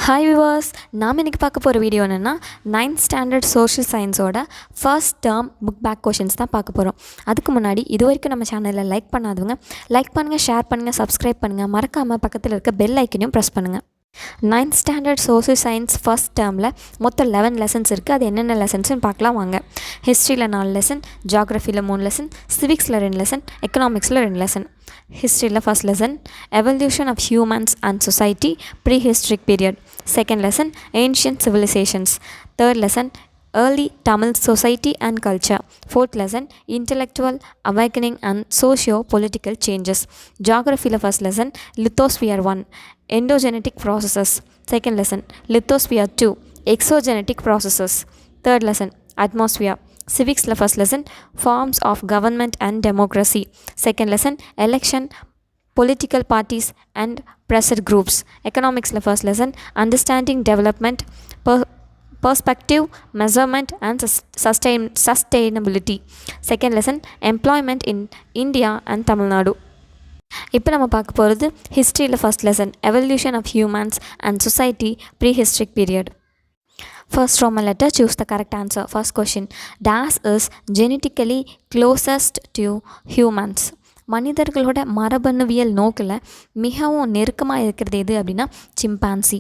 Hi viewers, நாம் இன்றைக்கி பார்க்க போகிற வீடியோ என்னென்னா 9th ஸ்டாண்டர்ட் சோஷியல் சயின்ஸோட first term book back questions தான் பார்க்க போகிறோம். அதுக்கு முன்னாடி இது வரைக்கும் நம்ம சேனலில் லைக் பண்ணாதவங்க லைக் பண்ணுங்கள், ஷேர் பண்ணுங்கள், சப்ஸ்கிரைப் பண்ணுங்கள், மறக்காமல் பக்கத்தில் இருக்க பெல் ஐக்கனையும் ப்ரெஸ் பண்ணுங்கள். 9th standard social science first டேர்மில் மொத்தம் 11 லெசன்ஸ் இருக்குது. அது என்னென்ன லெசன்ஸ்னு பார்க்கலாம் வாங்க. ஹிஸ்ட்ரியில் 4 லெசன், ஜியாகிரஃபியில் 3 லெசன், சிவிக்ஸில் 2 லெசன், எக்கனாமிக்ஸில் 2 lesson. History first lesson evolution of humans and society prehistoric period. Second lesson ancient civilizations. Third lesson early Tamil society and culture. Fourth lesson intellectual awakening and socio-political changes. Geography first lesson lithosphere 1 endogenetic processes. Second lesson lithosphere 2 exogenetic processes. Third lesson atmosphere. Civics first lesson forms of government and democracy. Second lesson election, political parties and pressure groups. Economics first lesson understanding development, perspective, measurement and sustainability. Second lesson employment in India and Tamil Nadu. இப்போ நம்ம பார்க்க போகிறது ஹிஸ்ட்ரியில் first lesson evolution of humans and society prehistoric period. First Roman letter, choose the correct answer. First question, Das is genetically closest to humans. மனிதர்களோட மரபணுவியல் நோக்கில் மிகவும் நெருக்கமாக இருக்கிறது எது அப்படின்னா chimpanzee.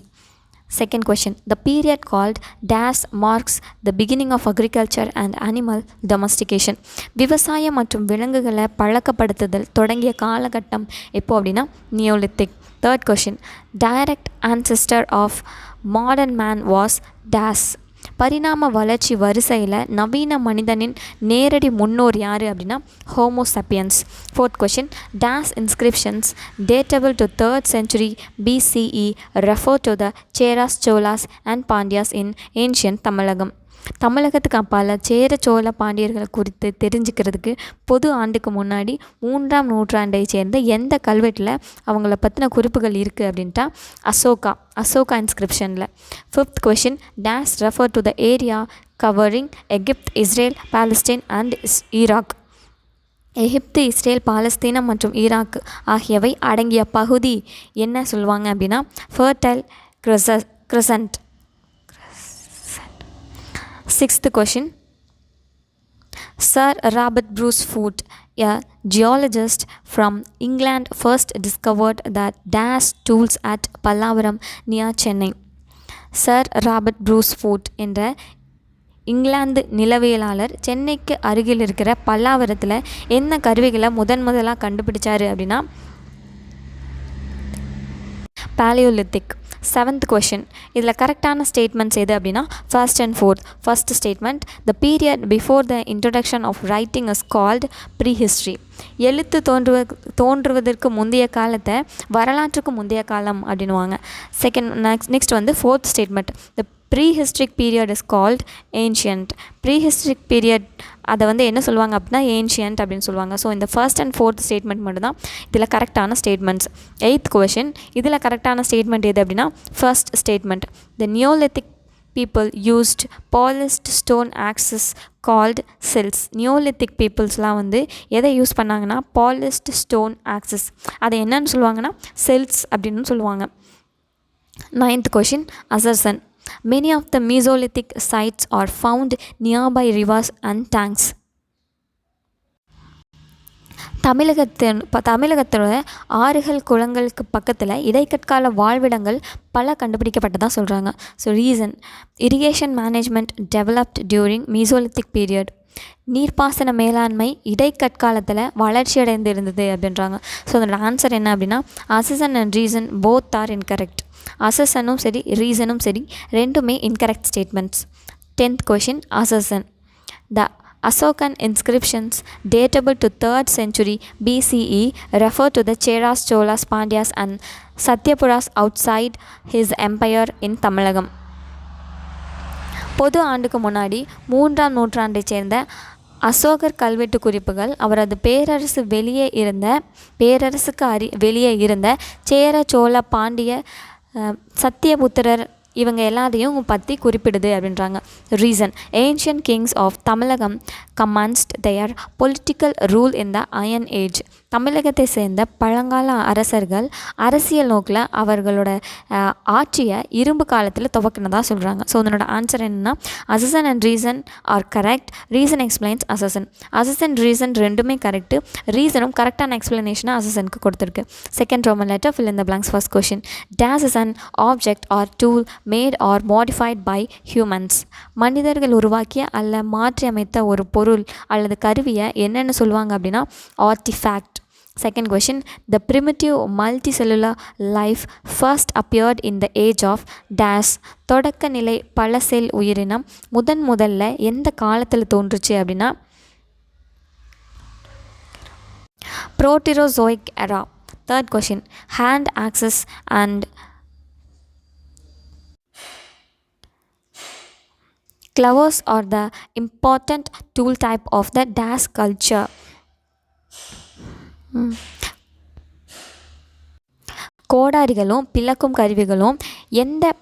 Second question, the period called Das marks the beginning of agriculture and animal domestication. விவசாயம் மற்றும் விலங்குகளை பழக்கப்படுத்துதல் தொடங்கிய காலகட்டம் எப்போ அப்படின்னா Neolithic. Third question, direct ancestor of modern man was Das. பரிணாம வளர்ச்சி வரிசையில் நவீன மனிதனின் நேரடி முன்னோர் யார் அப்படின்னா ஹோமோசப்பியன்ஸ். Fourth question, Das inscriptions datable to 3rd century BCE refer to the Cheras, Cholas and Pandyas in ancient தமிழகம். தமிழகத்துக்கு அப்பால் சேர சோழ பாண்டியர்கள் குறித்து தெரிஞ்சுக்கிறதுக்கு பொது ஆண்டுக்கு முன்னாடி 3ஆம் நூற்றாண்டை சேர்ந்த எந்த கல்வெட்டில் அவங்கள பற்றின குறிப்புகள் இருக்குது அப்படின்ட்டா அசோகா இன்ஸ்கிரிப்ஷனில். Fifth question, this refer to the area covering Egypt, Israel, Palestine and Iraq. Egypt, Israel, பாலஸ்தீனம் மற்றும் ஈராக் ஆகியவை அடங்கிய பகுதி என்ன சொல்லுவாங்க அப்படின்னா fertile crescent. Sixth question, Sir Robert Bruce Foote, a geologist from England, first discovered that Das tools at Pallavaram near Chennai. Sir Robert Bruce Foote என்ற இங்கிலாந்து நிலவியலாளர் சென்னைக்கு அருகில் இருக்கிற பல்லாவரத்தில் என்ன கருவிகளை முதலாக கண்டுபிடிச்சாரு அப்படின்னா பேலியோலித்திக். செவன்த் கொஷின், இதில் கரெக்டான ஸ்டேட்மெண்ட்ஸ் எது அப்படின்னா first and fourth. First statement, the period before the introduction of writing is called prehistory. எழுத்து தோன்றுவதற்கு முந்தைய காலத்தை வரலாற்றுக்கு முந்தைய காலம் அப்படின்வாங்க. நெக்ஸ்ட் வந்து fourth statement, the prehistoric period is called ancient. Prehistoric period அதை வந்து என்ன சொல்லுவாங்க அப்படின்னா ஏன்ஷியன்ட் அப்படின்னு சொல்லுவாங்க. ஸோ இந்த ஃபர்ஸ்ட் அண்ட் ஃபோர்த் ஸ்டேட்மெண்ட் மட்டும்தான் இதில் கரெக்டான ஸ்டேட்மெண்ட்ஸ். எய்த் கொஷின், இதில் கரெக்டான ஸ்டேட்மெண்ட் எது அப்படின்னா first statement, the Neolithic people used polished stone axes called sills. Neolithic பீப்புள்ஸ்லாம் வந்து எதை யூஸ் பண்ணாங்கன்னா பாலிஸ்ட் ஸ்டோன் ஆக்சஸ், அதை என்னன்னு சொல்லுவாங்கன்னா செல்ஸ் அப்படின்னு சொல்லுவாங்க. Ninth question, அசர்சன். Many of the Mesolithic sites are found nearby rivers and tanks. தமிழகத்தோட ஆறுகள் குளங்களுக்கு பக்கத்தில் இடைக்கற்கால வாழ்விடங்கள் பல கண்டுபிடிக்கப்பட்டதாக சொல்கிறாங்க. So reason, irrigation management developed during Mesolithic period. நீர்ப்பாசன மேலாண்மை இடைக்கற்காலத்தில் வளர்ச்சியடைந்து இருந்தது அப்படின்றாங்க. ஸோ அதோட ஆன்சர் என்ன அப்படின்னா assertion and reason both are incorrect. அசசனும் சரி ரீசனும் சரி ரெண்டுமே incorrect statements. 10th question, assertion. The Asokan inscriptions datable to 3rd century BCE refer to the Cheras, Cholas, Pandyas and Satyapuras outside his empire in Tamilagam. பொது ஆண்டுக்கு முன்னாடி 3ஆம் நூற்றாண்டை சேர்ந்த அசோகர் கல்வெட்டு குறிப்புகள் அவரது பேரரசுக்கு வெளியே இருந்த சேர, சோழ, பாண்டிய, சத்தியபுத்திரர் இவங்க எல்லாத்தையும் பற்றி குறிப்பிடுது அப்படின்றாங்க. Reason: ancient kings of Tamilakam commenced their political rule in the iron age. தமிழகத்தை சேர்ந்த பழங்கால அரசர்கள் அரசியல் நோக்கில் அவர்களோட ஆட்சியை இரும்பு காலத்தில் துவக்கினதாக சொல்கிறாங்க. ஸோ அதனோட ஆன்சர் என்னென்னா assertion and reason are correct. Reason explains assertion. Assertion reason ரெண்டுமே கரெக்டு. ரீசனும் கரெக்டான எக்ஸ்பிளனேஷனை அசசனுக்கு கொடுத்துருக்கு. Second Roman letter fill in the blanks. First question: dash is an object or tool made or modified by humans. மனிதர்கள் உருவாக்கிய அல்ல மாற்றி அமைத்த ஒரு பொருள் அல்லது கருவியை என்னென்னு சொல்லுவாங்க அப்படின்னா artifact. Second question: the primitive multicellular life first appeared in the age of dash. தொடக்க நிலை பல செல் உயிரினம் முதல்ல எந்த காலத்தில் தோன்றுச்சு அப்படின்னா Proterozoic era. Third question: hand axes and clovers are the important tool type of the dash culture. கோடாரிகளும் பிளக்கும் கருவிகளும் எந்த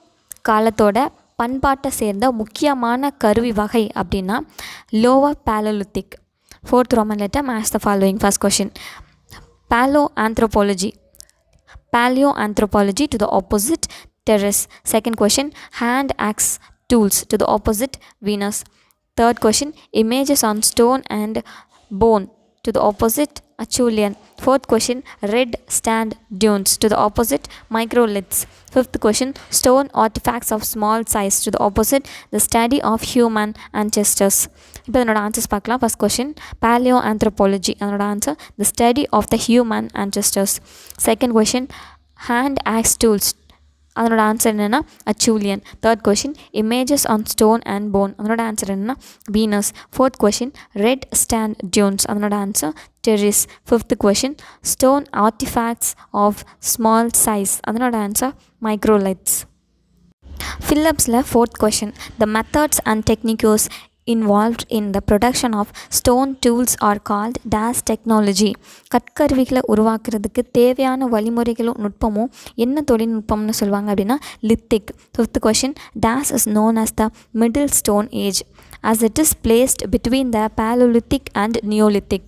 காலத்தோட பண்பாட்டை சேர்ந்த முக்கியமான கருவி வகை அப்படின்னா lower Paleolithic. Fourth Roman letter match the following. First question: Paleoanthropology to the opposite Terrace. Second question: hand axe tools to the opposite Venus. Third question: images on stone and bone to the opposite Acheulean. Fourth question: red sand dunes to the opposite microliths. Fifth question: stone artifacts of small size to the opposite the study of human ancestors. இப்போ அதனோட answers பார்க்கலாம். First question Paleoanthropology, அதனோட answer the study of the human ancestors. Second question hand axe tools, அதனோட answer என்னென்னா Acheulian. Third question images on stone and bone, அதனோட answer என்னென்னா Venus. Fourth question red sand dunes, அதனோட answer டெரிஸ். Fifth question stone artifacts of small size, அதனோட answer microliths. ஃபில்லப்ஸில் fourth question the methods and techniques involved in the production of stone tools are called dash technology. கற்கருவிகளை உருவாக்குறதுக்கு தேவையான வழிமுறைகளும் நுட்பமும் என்ன தொழில்நுட்பம்னு சொல்லுவாங்க அப்படின்னா lithic. Fifth question dash is known as the middle stone age as it is placed between the Paleolithic and Neolithic.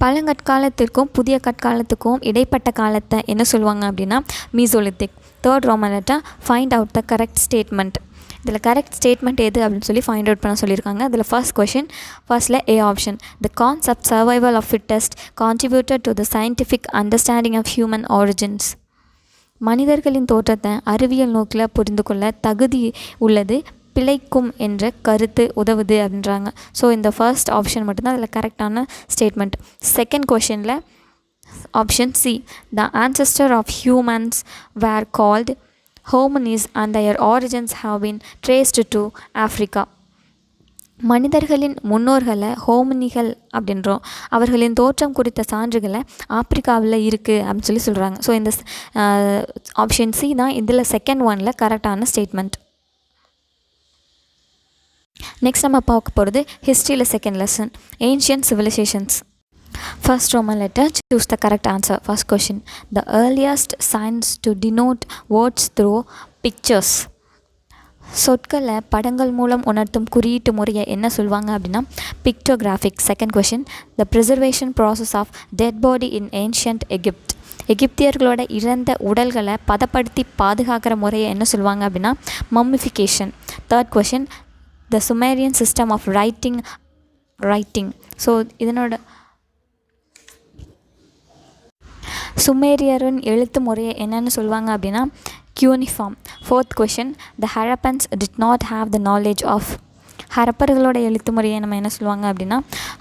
பழங்கற்காலத்திற்கும் புதிய கற்காலத்துக்கும் இடைப்பட்ட காலத்தை என்ன சொல்லுவாங்க அப்படின்னா Mesolithic. Third Roman letter find out the correct statement. இதில் கரெக்ட் ஸ்டேட்மெண்ட் எது அப்படின்னு சொல்லி ஃபைண்ட் அவுட் பண்ண சொல்லியிருக்காங்க. அதில் ஃபர்ஸ்ட் கொஷின் ஃபர்ஸ்ட்டில் A option the concept survival of fittest contributed to the scientific understanding of human origins. மனிதர்களின் தோற்றத்தை அறிவியல் நோக்கில் புரிந்து கொள்ள தகுதி உள்ளது பிழைக்கும் என்ற கருத்து உதவுது அப்படின்றாங்க. ஸோ இந்த ஃபர்ஸ்ட் ஆப்ஷன் மட்டும்தான் அதில் கரெக்டான ஸ்டேட்மெண்ட். செகண்ட் கொஷினில் option C the ancestor of humans were called hominids and their origins have been traced to Africa. மனிதர்களின் முன்னோர்களை ஹோமினிகள் அப்படின்றோம். அவர்களின் தோற்றம் குறித்த சான்றுகளை ஆப்பிரிக்காவில் இருக்குது அப்படின்னு சொல்லி சொல்கிறாங்க. ஸோ இந்த ஆப்ஷன் சி தான் இதில் செகண்ட் ஒனில் கரெக்டான ஸ்டேட்மெண்ட். நெக்ஸ்ட் நம்ம பார்க்க போகிறது ஹிஸ்ட்ரியில் second lesson ancient civilizations. First Roman letter, choose the correct answer. First question: the earliest signs to denote words through pictures. சொற்களை படங்கள் மூலம் உணர்த்தும் குறியீட்டு முறையை என்ன சொல்லுவாங்க அப்படின்னா pictographic. Second question the preservation process of dead body in ancient Egypt. எகிப்தியர்களோட இறந்த உடல்களை பதப்படுத்தி பாதுகாக்கிற முறையை என்ன சொல்லுவாங்க அப்படின்னா mummification. Third question the Sumerian system of writing. So இதனோட சுமேரியரின் எழுத்து முறையை என்னென்னு சொல்லுவாங்க அப்படின்னா cuneiform. Fourth question the Harappans did not have the knowledge of. ஹரப்பர்களோட எழுத்து முறையை நம்ம என்ன சொல்லுவாங்க அப்படின்னா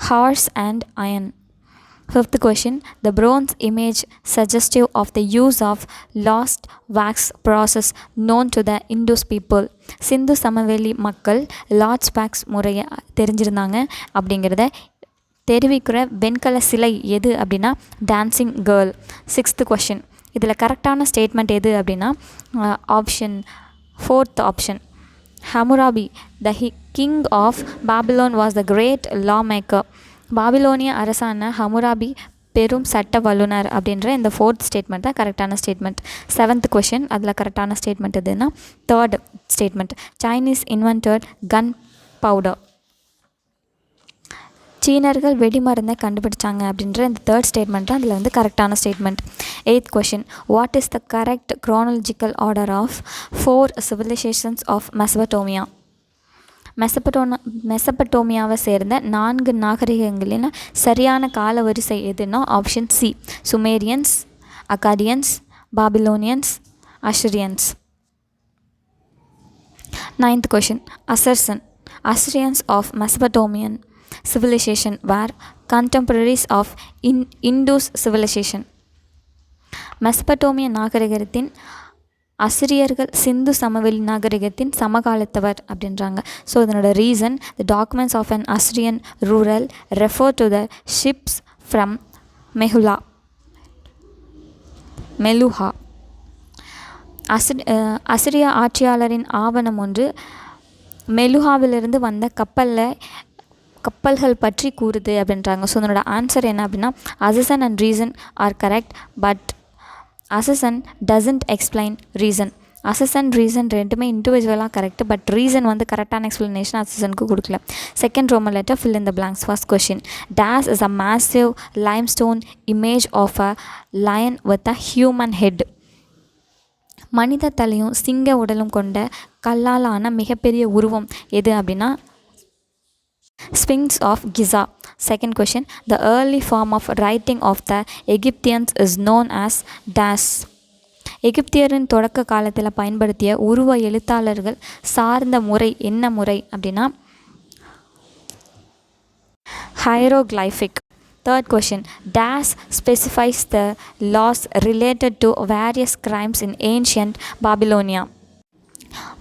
horse and iron. Fifth question the bronze image suggestive of the use of lost wax process known to the Indus people. சிந்து சமவெளி மக்கள் last wax முறையை தெரிஞ்சிருந்தாங்க அப்படிங்கிறத தெரிவிக்கிற வெண்கல சிலை எது அப்படின்னா டான்சிங் கேர்ள். சிக்ஸ்த் கொஷின் இதில் கரெக்டான ஸ்டேட்மெண்ட் எது அப்படின்னா option fourth option Hammurabi the king of Babylon was the great law maker. பாபிலோனிய அரசான ஹமுராபி பெரும் சட்ட வல்லுனர் அப்படின்ற இந்த 4th ஸ்டேட்மெண்ட் தான் கரெக்டான ஸ்டேட்மெண்ட். 7th கொஷின், அதில் கரெக்டான ஸ்டேட்மெண்ட் எதுனா 3rd statement. Chinese invented gunpowder. சீனர்கள் வெடிமருந்தை கண்டுபிடிச்சாங்க அப்படின்ற இந்த 3rd ஸ்டேட்மெண்ட் தான் அதில் வந்து கரெக்டான statement. 8th question, what is the correct chronological order of 4 civilizations of Mesopotamia? மெசபடோமியாவை சேர்ந்த 4 நாகரிகங்களின் சரியான கால வரிசை எதுனா option C, Sumerians, Akkadians, Babylonians, Assyrians. 9th question, Assyrians of Mesopotamian civilization were contemporaries of Indus civilization. மெசபடோமிய நாகரிகத்தின் அசிரியர்கள் சிந்து சமவெளி நாகரிகத்தின் சமகாலத்தவர் அப்படின்றாங்க. ஸோ இதனோட reason, the documents of an Assyrian ruler refer to the ships from Meluhha. அசிரிய ஆட்சியாளரின் ஆவணம் ஒன்று மெலுஹாவிலிருந்து வந்த கப்பல்கள் பற்றி கூறுது அப்படின்றாங்க. ஸோ இதனோட ஆன்சர் என்ன அப்படின்னா assertion and reason are correct, but assertion doesn't explain reason. Assertion reason ரெண்டுமே இண்டிவிஜுவலாக கரெக்ட், பட் ரீசன் வந்து கரெக்டான எக்ஸ்ப்ளனேஷன் அசசனுக்கு கொடுக்கல. Second Roman letter, fill in the blanks. First question, days is a massive limestone image of a lion with a human head. மனித தலையும் சிங்க உடலும் கொண்ட கல்லாலான மிகப்பெரிய உருவம் எது அப்படின்னா Sphinx of Giza. Second question, the early form of writing of the Egyptians is known as dash. எகிப்தியரின் தொடக்க காலத்தில் பயன்படுத்திய உருவ எழுத்தாளர்கள் சார்ந்த முறை என்ன முறை அப்படின்னா ஹைரோகிளைஃபிக். Third question, dash specifies the laws related to various crimes in ancient Babylonia.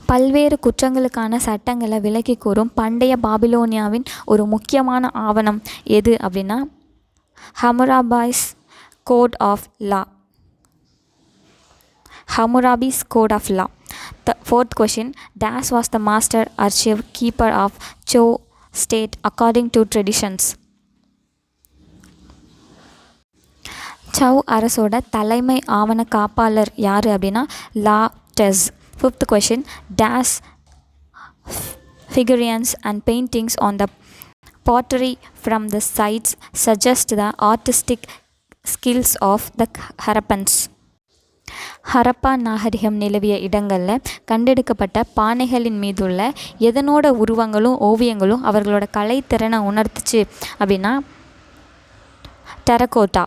பல்வேறு குற்றங்களுக்கான சட்டங்களை விலக்கி கூறும் பண்டைய பாபிலோனியாவின் ஒரு முக்கியமான ஆவணம் எது அப்படின்னா Hammurabi's code of law. Hammurabi's code of law. Fourth question, dash was the master archive keeper of Cho state according to traditions. சௌ அரசோட தலைமை ஆவண காப்பாளர் யார் அப்படின்னா லா டெஸ். Fifth question, dash figurines and paintings on the pottery from the sites suggest the artistic skills of the Harappans. Harappa நாகரிகம் நிலவிய இடங்களில் கண்டெடுக்கப்பட்ட பானைகளின் மீதுள்ள எதனோட உருவங்களும் ஓவியங்களும் அவர்களோட கலைத்திறனை உணர்த்துச்சு அப்படின்னா terracotta.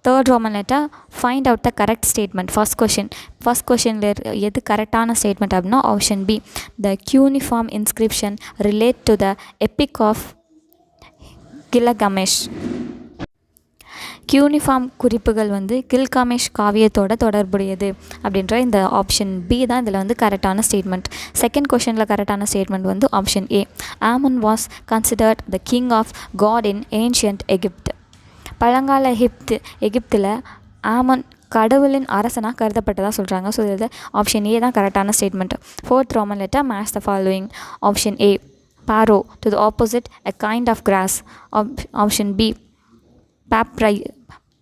Third Roman letter, find out the correct statement. First கொஷினில் எது கரெக்டான ஸ்டேட்மெண்ட் அப்படின்னா option B, the cuneiform inscription relate to the epic of Gilgamesh. Cuneiform குறிப்புகள் வந்து கில்கமேஷ் காவியத்தோட தொடர்புடையது அப்படின்ற இந்த ஆப்ஷன் பி தான் இதில் வந்து கரெக்டான ஸ்டேட்மெண்ட். செகண்ட் கொஷனில் கரெக்டான ஸ்டேட்மெண்ட் வந்து option A, Amun was considered the king of god in ancient Egypt. பழங்கால எகிப்தில் ஆமன் கடவுளின் அரசனாக கருதப்பட்டதாக சொல்கிறாங்க. ஸோ இது ஆப்ஷன் ஏ தான் கரெக்டான statement. Fourth Roman letter, match the following. Option A, pharaoh to the opposite a kind of cross. Option B,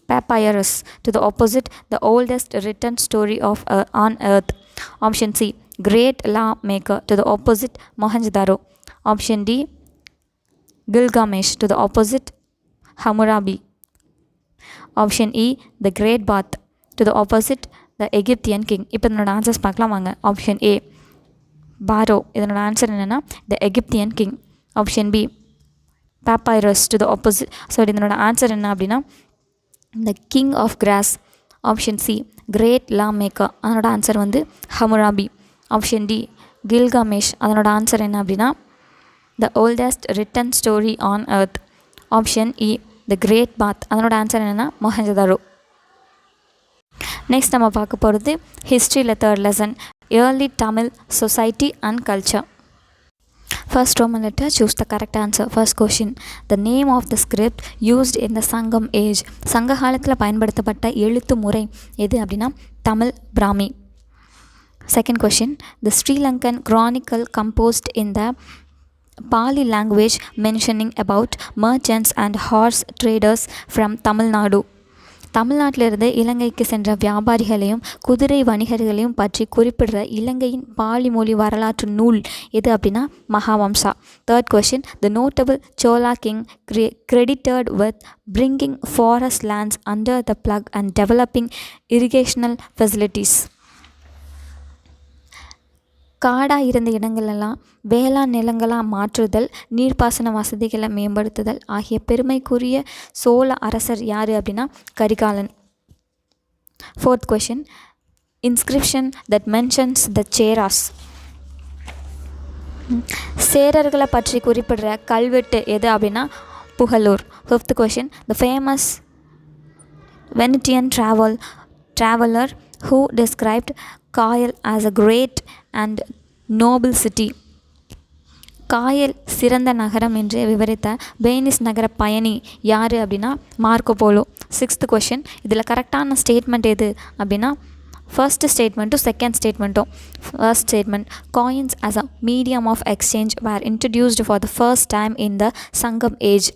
papyrus to the opposite the oldest written story of on earth. Option C, great law maker to the opposite Mohenjo-daro. Option D, Gilgamesh to the opposite Hammurabi. Option E, the great bath to the opposite the Egyptian king. இப்போ இதனோட answers பார்க்கலாம் வாங்க. Option A, Pharaoh, இதனோட answer என்னென்னா the Egyptian king. Option B, papyrus to the opposite. So இதனோட answer என்ன அப்படின்னா the king of grass. Option C, great law maker, அதனோட ஆன்சர் வந்து ஹமுராபி. ஆப்ஷன் டி, கில்காமேஷ், அதனோட ஆன்சர் என்ன அப்படின்னா the oldest written story on earth. Option E, the great bath, அதனோட answer என்னென்னா மொஹஞ்சதாரோ. நெக்ஸ்ட் நம்ம பார்க்க போகிறது ஹிஸ்ட்ரியில் third lesson, early Tamil society and culture. First Roman letter, choose the correct answer. First question, the name of the script used in the Sangam age. சங்க காலத்தில் பயன்படுத்தப்பட்ட எழுத்து முறை எது அப்படின்னா Tamil Brahmi. Second question, the Sri Lankan chronicle composed in the Pali language mentioning about merchants and horse traders from Tamil Nadu. தமிழ்நாட்டிலிருந்து இலங்கைக்கு சென்ற வியாபாரிகளையும் குதிரை வணிகர்களையும் பற்றி குறிப்பிடுற இலங்கையின் பாலி மொழி வரலாற்று நூல் எது அப்படின்னா Mahavamsa. Third question, the notable Chola king credited with bringing forest lands under the plug and developing irrigational facilities. காடாக இருந்த இடங்களெல்லாம் வேளாண் நிலங்களாக மாற்றுதல், நீர்ப்பாசன வசதிகளை மேம்படுத்துதல் ஆகிய பெருமைக்குரிய சோழ அரசர் யார் அப்படின்னா Karikalan. Fourth question, inscription that mentions the Cheras. சேரர்களை பற்றி குறிப்பிடுற கல்வெட்டு எது அப்படின்னா Pugalur. Fifth question, the famous Venetian traveler who described Kayal as a great and noble city. Kayal சிறந்த நகரம் என்று விவரித்த வெனிஸ் நகர பயணி யார் அப்படின்னா மார்க்கோ போலோ. சிக்ஸ்த் கொஷின், இதில் கரெக்டான ஸ்டேட்மெண்ட் எது அப்படின்னா ஃபர்ஸ்ட் ஸ்டேட்மெண்ட்டும் செகண்ட் ஸ்டேட்மெண்ட்டும். First statement, coins as a medium of exchange were introduced for the first time in the சங்கம் age.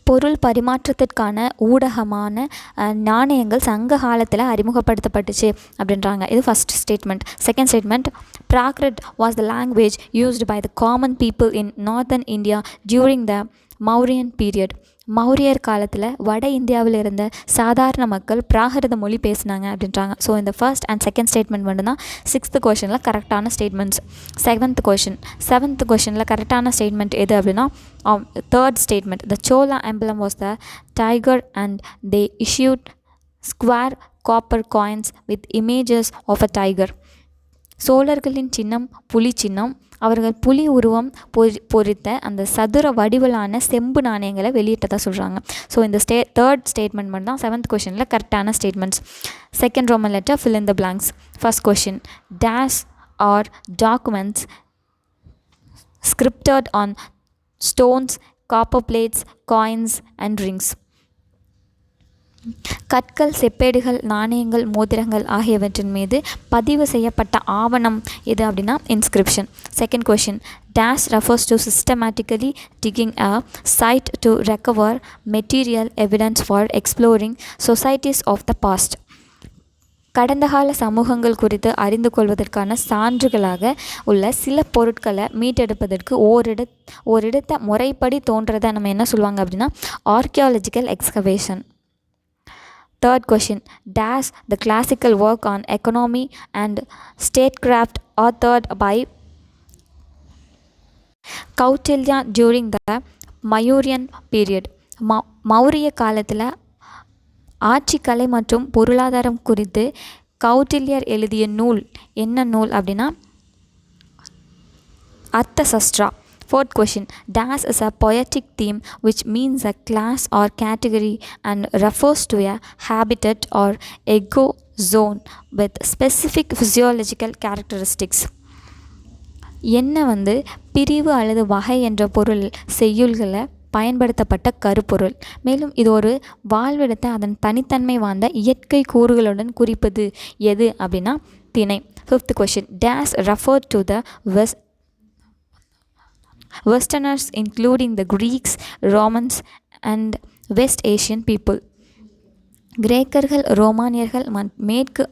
பொருள் பரிமாற்றத்திற்கான ஊடகமான நாணயங்கள் சங்க காலத்தில் அறிமுகப்படுத்தப்பட்டுச்சு அப்படின்றாங்க. இது first statement. Second statement, Prakrit was the language used by the common people in northern India during the Mauryan period. மௌரியர் காலத்தில் வட இந்தியாவில் இருந்த சாதாரண மக்கள் பிராகிருத மொழி பேசினாங்க அப்படின்றாங்க. ஸோ இந்த ஃபர்ஸ்ட் அண்ட் செகண்ட் ஸ்டேட்மெண்ட் மட்டும்தான் சிக்ஸ்த்து கொஷனில் கரெக்டான ஸ்டேட்மெண்ட்ஸ். செவன்த் கொஷனில் கரெக்டான ஸ்டேட்மெண்ட் எது அப்படின்னா third statement, the Chola emblem was the tiger and they issued square copper coins with images of a tiger. சோழர்களின் சின்னம் புலி சின்னம். அவர்கள் புலி உருவம் பொறித்த அந்த சதுர வடிவிலான செம்பு நாணயங்களை வெளியிட்டதாக சொல்கிறாங்க. ஸோ இந்த தேர்ட் ஸ்டேட்மெண்ட் மட்டும் தான் செவன்த் கொஷனில் கரெக்டான statements. Second Roman letter, fill in the blanks. First question, dash or documents scripted on stones, copper plates, coins and rings. கற்கள், செப்பேடுகள், நாணயங்கள், மோதிரங்கள் ஆகியவற்றின் மீது பதிவு செய்யப்பட்ட ஆவணம் எது அப்படின்னா inscription. Second question, dash refers to systematically digging a site to recover material evidence for exploring societies of the past. கடந்த கால சமூகங்கள் குறித்து அறிந்து கொள்வதற்கான சான்றுகளாக உள்ள சில பொருட்களை மீட்டெடுப்பதற்கு ஓரிடத்தை முறைப்படி தோன்றதை நம்ம என்ன சொல்லுவாங்க அப்படின்னா archaeological excavation. Third question, dash the classical work on economy and statecraft authored by Kautilya during the Mauryan period. Maurya காலத்தில் ஆட்சி கலை மற்றும் பொருளாதாரம் குறித்து கௌட்டில்யர் எழுதிய நூல் என்ன நூல் அப்படின்னா அர்த்தசஸ்ட்ரா. Fourth question, dash is a poetic theme which means a class or category and refers to a habitat or ego zone with specific physiological characteristics. என்ன பிரிவு அல்லது வகை என்ற பொருள் செய்யுள்களை பயன்படுத்தப்பட்ட கருப்பொருள். மேலும் இது ஒரு வாழ்விடத்தை அதன் தனித்தன்மை வாய்ந்த இயற்கை கூறுகளுடன் குறிப்பது எது அப்படின்னா திணை. Fifth question, dash referred to the Westerners including the Greeks, Romans and West Asian people. கிரேக்கர்கள், ரோமானியர்கள் மேற்கு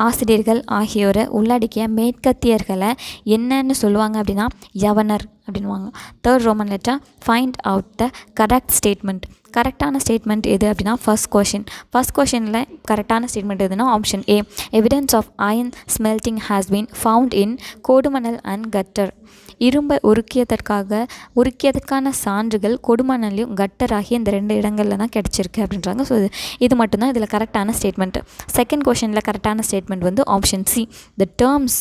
ஆசிரியர்கள் ஆகியோரை உள்ளடக்கிய மேற்கத்தியர்களை என்னன்னு சொல்லுவாங்க அப்படின்னா யவனர் அப்படின்வாங்க. Third Roman letter, find out the correct statement. கரெக்டான ஸ்டேட்மெண்ட் எது அப்படின்னா ஃபர்ஸ்ட் கொஷினில் கரெக்டான ஸ்டேட்மெண்ட் எதுனா option A, evidence of iron smelting has been found in Kodumanal and Guttur. இரும்பை உருக்கியதற்கான சான்றுகள் கொடுமணலையும் கட்டர் ஆகிய இந்த 2 இடங்களில் தான் கிடச்சிருக்கு அப்படின்றாங்க. ஸோ இது மட்டும்தான் இதில் கரெக்டான ஸ்டேட்மெண்ட். செகண்ட் கொஷனில் கரெக்டான statement option C, the terms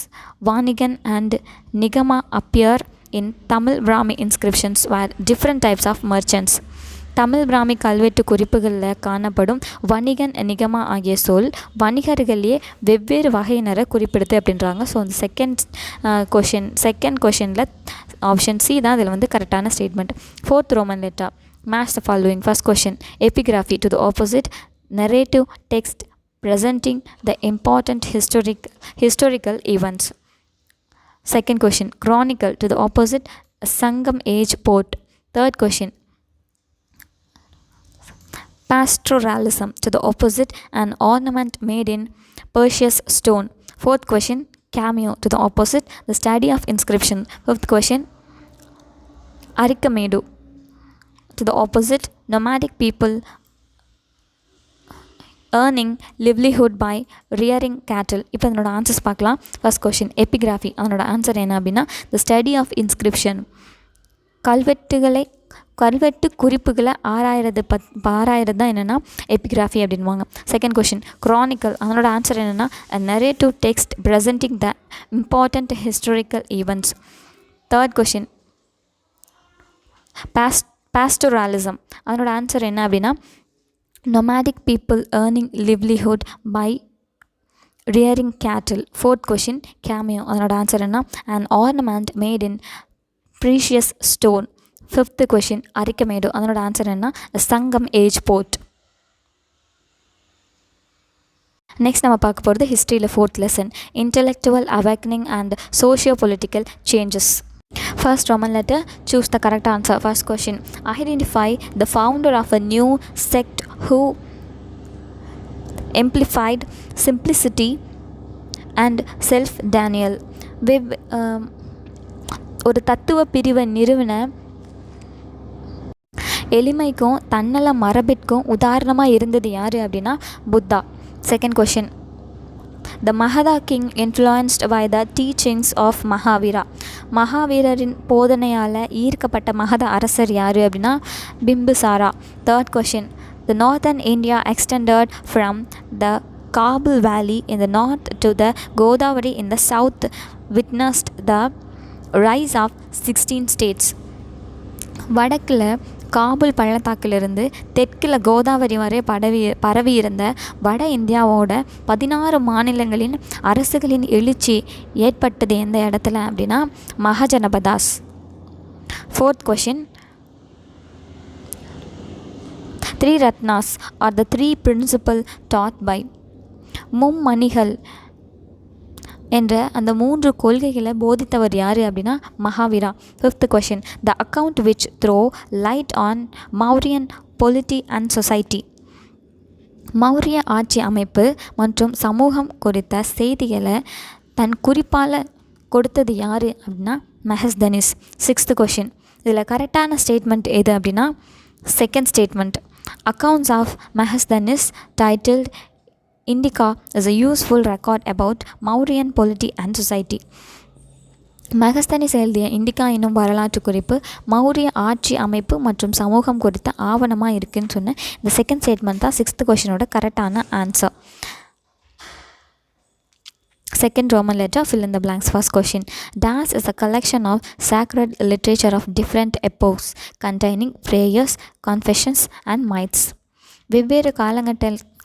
vanigan and nigama appear in Tamil Brahmi inscriptions were different types of merchants. Tamil Brahmi கல்வெட்டு குறிப்புகளில் காணப்படும் வணிகன், நிகமா ஆகிய சொல் வணிகர்களே வெவ்வேறு வகையினரை குறிப்பிடுது அப்படின்றாங்க. ஸோ அந்த செகண்ட் கொஷனில் ஆப்ஷன் சி தான் இதில் கரெக்டான statement. Fourth Roman letter, match the following. First question, epigraphy to the opposite narrative text presenting the important historical events. Second question, chronicle. To the opposite, Sangam age port. Third question, pastoralism. To the opposite, an ornament made in precious stone. Fourth question, cameo. To the opposite, the study of inscription. Fifth question, arikamedu. To the opposite, nomadic people earning livelihood by rearing cattle. இப்போ அதனோட answers பார்க்கலாம். First question, epigraphy. அதனோட answer என்ன அப்படின்னா, the study of inscription. கல்வெட்டு குறிப்புகளை ஆராயிறது தான் என்னென்னா எபிகிராஃபி அப்படின்வாங்க. Second question, chronicle. அதனோட ஆன்சர் என்னென்னா, நரேட்டிவ் டெக்ஸ்ட் ப்ரெசென்டிங் த important historical events. Third question, பாஸ்டோரலிசம். அதனோட ஆன்சர் என்ன அப்படின்னா, nomadic people earning livelihood by rearing cattle. Fourth question, cameo. அதனோட ஆன்சர் என்ன, an ornament made in precious stone. Fifth question, arikamedu. அதனோட answer என்ன, Sangam age port. Next நம்ம பார்க்க போகிறது ஹிஸ்ட்ரியில் fourth lesson, intellectual awakening and socio-political changes. First Roman letter, choose the correct answer. First question, identify the founder of a new sect who amplified simplicity and self-denial. ஒரு தத்துவ பிரிவை நிறுவன எளிமைக்கும் தன்னல மரபிற்கும் உதாரணமாக இருந்தது யார் அப்படின்னா Buddha. Second question, the Magadha king influenced by the teachings of Mahavira. மகாவீரரின் போதனையால் ஈர்க்கப்பட்ட மகத அரசர் யார் அப்படின்னா Bimbisara. Third question, the northern India extended from the Kabul valley in the north to the Godavari in the south witnessed the rise of 16 states. வடக்கில் Kabul பள்ளத்தாக்கிலிருந்து தெற்கில் கோதாவரி வரை பரவி இருந்த வட இந்தியாவோட 16 மாநிலங்களின் அரசுகளின் எழுச்சி ஏற்பட்டது எந்த இடத்துல அப்படின்னா Mahajanapadas. Fourth question, 3 ratnas are the 3 principal taught by. மும்மணிகள் என்ற அந்த 3 கொள்கைகளை போதித்தவர் யார் அப்படின்னா Mahavira. Fifth question, the account which throw light on Mauryan polity and society. மௌரிய ஆட்சி அமைப்பு மற்றும் சமூகம் குறித்த செய்திகளை தன் குறிப்பால் கொடுத்தது யார் அப்படின்னா மெஹஸ்தனிஸ். சிக்ஸ்த் கொஷின், இதில் கரெக்டான ஸ்டேட்மெண்ட் எது அப்படின்னா second statement. Accounts of Megasthenes titled Indica is a useful record about Mauryan polity and society. Megasthenes எழுதிய இண்டிகா என்னும் வரலாற்று குறிப்பு மௌரிய ஆட்சி அமைப்பு மற்றும் சமூகம் குறித்த ஆவணமாக இருக்குதுன்னு சொன்ன இந்த செகண்ட் ஸ்டேட்மெண்ட் தான் சிக்ஸ்த் கொஷினோட கரெக்டான answer. Second Roman letter, fill in the blanks. First question, Das is a collection of sacred literature of different epochs containing prayers, confessions and myths. வெவ்வேறு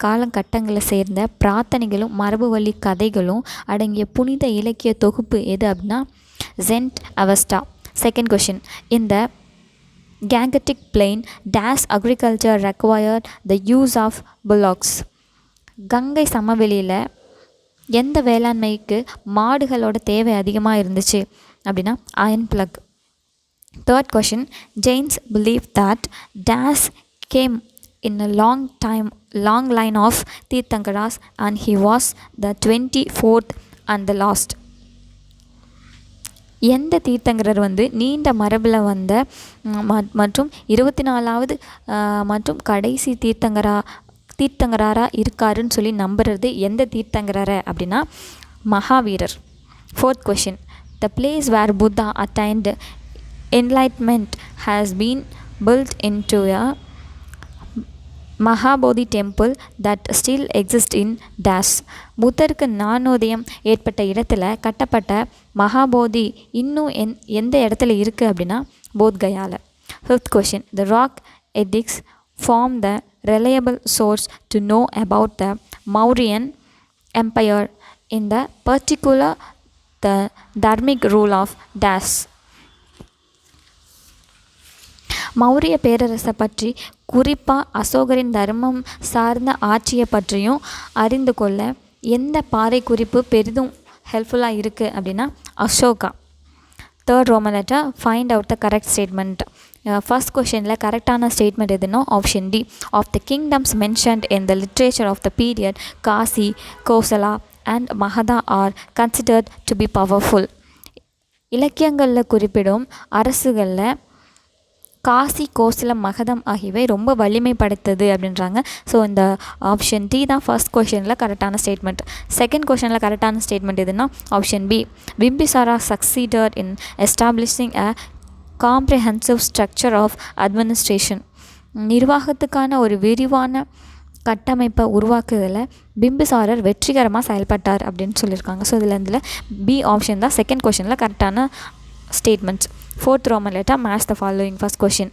காலகட்டங்களை சேர்ந்த பிரார்த்தனைகளும் மரபு வழி கதைகளும் அடங்கிய புனித இலக்கிய தொகுப்பு எது அப்படின்னா சென்ட் அவஸ்டா. செகண்ட் கொஷின், இந்த Gangetic plain this agriculture required the use of bullocks. Gangai சமவெளியில் எந்த வேளாண்மைக்கு மாடுகளோட தேவை அதிகமாக இருந்துச்சு அப்படின்னா iron plough. Third question, Jains believe that this came in a long line of Tirthankaras and he was the 24th and the last. எந்த தீர்த்தங்கரர் நீண்ட மரபில் வந்த மற்றும் 24வது மற்றும் கடைசி தீர்த்தங்கராராக இருக்காருன்னு சொல்லி நம்புறது எந்த தீர்த்தங்கரரை அப்படின்னா மகாவீரர். Fourth question, the place where Buddha attained enlightenment has been built into a Mahabodhi temple that still exist in this. புத்தருக்கு ஞானோதயம் ஏற்பட்ட இடத்துல கட்டப்பட்ட மகாபோதி இன்னும் எந்த இடத்துல இருக்குது அப்படின்னா போத்கயாவில். Fifth question, the rock edicts form the reliable source to know about the Mauryan Empire in the particular the dharmic rule of Das. Maurya பேரரசை பற்றி குறிப்பாக அசோகரின் தர்மம் சார்ந்த ஆட்சியை பற்றியும் அறிந்து கொள்ள எந்த பாறை குறிப்பு பெரிதும் ஹெல்ப்ஃபுல்லாக இருக்குது அப்படின்னா Ashoka. Third Roman letter find out the correct statement. First கொஷனில் கரெக்டான ஸ்டேட்மெண்ட் எதுனா option D. Of the kingdoms mentioned in the literature of the period Kashi, Kosala and Magadha are considered to be powerful. இலக்கியங்களில் குறிப்பிடும் அரசுகளில் காசி, கோசலம், மகதம் ஆகியவை ரொம்ப வலிமை படைத்தது அப்படின்றாங்க. ஸோ இந்த ஆப்ஷன் டி தான் ஃபர்ஸ்ட் கொஷனில் கரெக்டான ஸ்டேட்மெண்ட். செகண்ட் கொஷனில் கரெக்டான ஸ்டேட்மெண்ட் எதுனா option B. Bimbisara succeeded in establishing a comprehensive structure of administration. நிர்வாகத்துக்கான ஒரு விரிவான கட்டமைப்பை உருவாக்குதலில் பிம்பிசாரர் வெற்றிகரமாக செயல்பட்டார் அப்படின்னு சொல்லியிருக்காங்க. ஸோ இதில் பி ஆப்ஷன் தான் செகண்ட் கொஷனில் கரெக்டான statements. Fourth Roman letter match the following. First question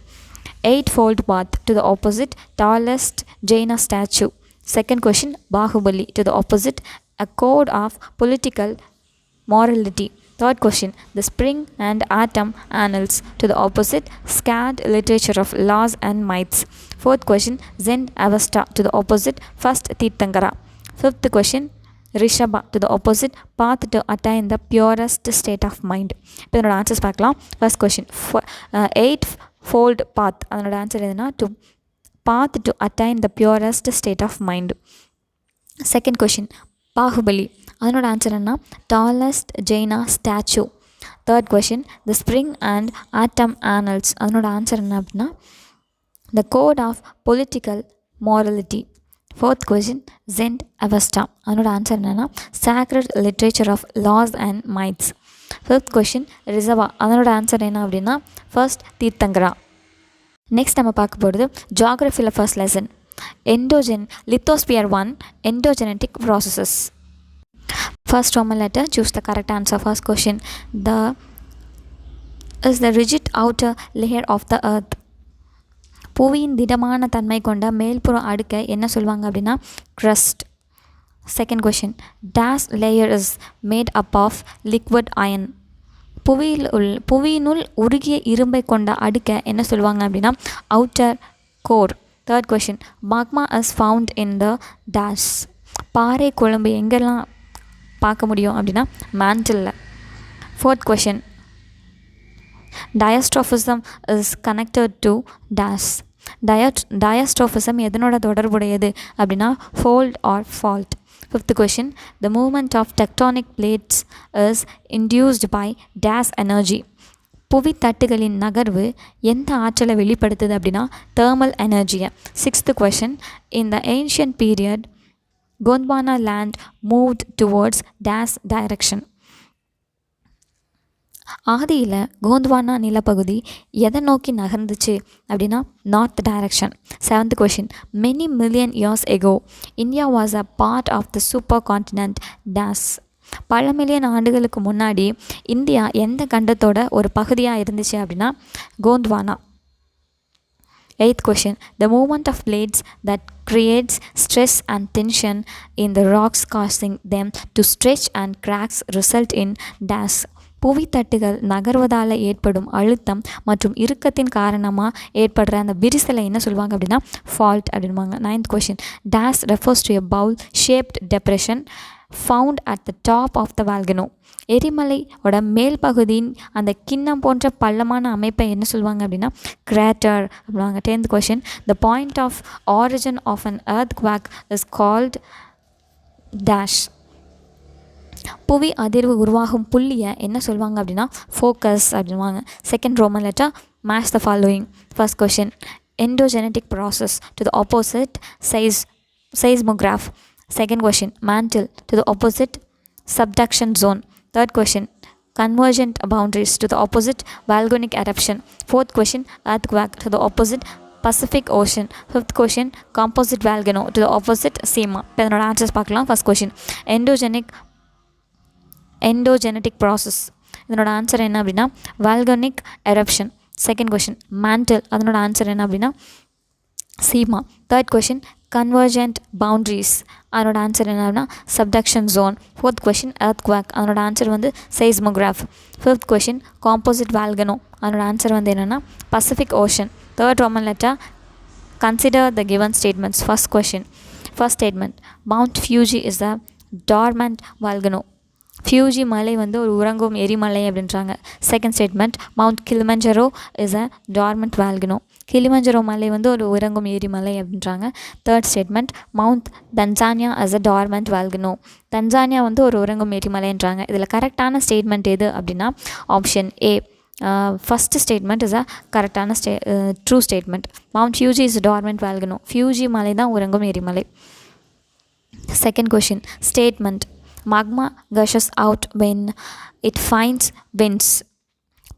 8-fold path to the opposite tallest Jaina statue. Second question Bahubali to the opposite a code of political morality. Third question the spring and atom annals to the opposite scared literature of laws and myths. Fourth question Zen Avesta to the opposite first Tirthankara. Fifth question Rishabha to the opposite path to attain the purest state of mind. இப்போ இதனோட answers பார்க்கலாம். First question 8-fold path, அதனோட answer எதுனா to path to attain the purest state of mind. Second question Bahubali, அதனோட answer என்ன tallest Jaina statue. Third question the spring and autumn annals, அதனோட answer என்ன அப்படின்னா the code of political morality. Fourth question Zend Avesta, அதனோட answer என்னென்னா sacred literature of laws and myths. Fifth question ரிசர்வா, அதனோட answer என்ன அப்படின்னா ஃபர்ஸ்ட் தீர்த்தங்கரா. நெக்ஸ்ட் நம்ம பார்க்க போகிறது ஜியாகிரஃபியில் first lesson lithosphere 1 endogenetic processes. First Roman letter choose the correct answer. First question is the rigid outer layer of the earth. புவியின் திடமான தன்மை கொண்ட மேல்புறம் அடுக்க என்ன சொல்லுவாங்க அப்படின்னா crust. Second question dash layer is made up of liquid iron. புவியினுள் உருகிய இரும்பை கொண்ட அடுக்க என்ன சொல்லுவாங்க அப்படின்னா outer core. Third question magma is found in the dash. பாறை குழம்பு எங்கெல்லாம் பார்க்க முடியும் அப்படின்னா mantle. Fourth question diastrophism is connected to dash. Diastrophism எதனோட தொடர்புடையது அப்படின்னா fold or fault. Fifth question the movement of tectonic plates is induced by dash energy. புவித்தட்டுகளின் நகர்வு எந்த ஆற்றலை வெளிப்படுத்துது அப்படின்னா தேர்மல் எனர்ஜியை. Sixth question in the ancient period Gondwana land moved towards dash direction. ஆதியில் கோண்ட்வானா நிலப்பகுதி எதை நோக்கி நகர்ந்துச்சு அப்படின்னா north direction. Seventh question many million years ago India was a part of the supercontinent dash. பல மில்லியன் ஆண்டுகளுக்கு முன்னாடி இந்தியா எந்த கண்டத்தோட ஒரு பகுதியாக இருந்துச்சு அப்படின்னா Gondwana. Eighth question the movement of plates that creates stress and tension in the rocks causing them to stretch and cracks result in dash. புவித்தட்டுகள் நகர்வதால் ஏற்படும் அழுத்தம் மற்றும் இறுக்கத்தின் காரணமாக ஏற்படுற அந்த விரிசலை என்ன சொல்லுவாங்க அப்படின்னா ஃபால்ட் அப்படின்வாங்க. Ninth question dash refers to a bowl shaped depression found at the top of the volcano. எரிமலையோட மேல் பகுதியின் அந்த கிண்ணம் போன்ற பள்ளமான அமைப்பை என்ன சொல்லுவாங்க அப்படின்னா கிரேட்டர் அப்படிவாங்க. 10th question the point of origin of an earthquake is called dash. புவி அதிர்வு உருவாகும் புள்ளியை என்ன சொல்லுவாங்க அப்படின்னா ஃபோக்கஸ் அப்படின்வாங்க. Second Roman letter match the following. First question endogenetic process to the opposite seismograph. Second question mantle to the opposite subduction zone. Third question convergent boundaries to the opposite volcanic eruption. Fourth question earthquake to the opposite Pacific Ocean. Fifth question composite volcano to the opposite SEMA. இப்போ இதனோட answers பார்க்கலாம். First question endogenetic process, இதனோட answer என்ன அப்படின்னா volcanic eruption. Second question mantle, அதனோட answer என்ன அப்படின்னா sima. Third question convergent boundaries, அதனோட ஆன்சர் என்ன அப்படின்னா subduction zone. Fourth question earthquake, அதனோட ஆன்சர் வந்து seismograph. Fifth question composite volcano, அதனோட ஆன்சர் வந்து என்னென்னா Pacific ocean. Third Roman letter consider the given statements. First statement Mount Fuji is a dormant volcano. Fuji மலை வந்து ஒரு உறங்கும் எரிமலை அப்படின்றாங்க. Second statement, Mount Kilimanjaro is a dormant volcano. Kilimanjaro மலை வந்து ஒரு உறங்கும் எரிமலை அப்படின்றாங்க. Third statement, Mount Tanzania is a dormant volcano. Tanzania வந்து ஒரு உறங்கும் எரிமலைன்றாங்க. இதில் கரெக்டான ஸ்டேட்மெண்ட் எது அப்படின்னா option A. First statement is a கரெக்டான true statement. Mount Fuji is dormant volcano. Fuji மலை தான் உறங்கும் எரிமலை. Second question, statement, magma gushes out when it finds winds.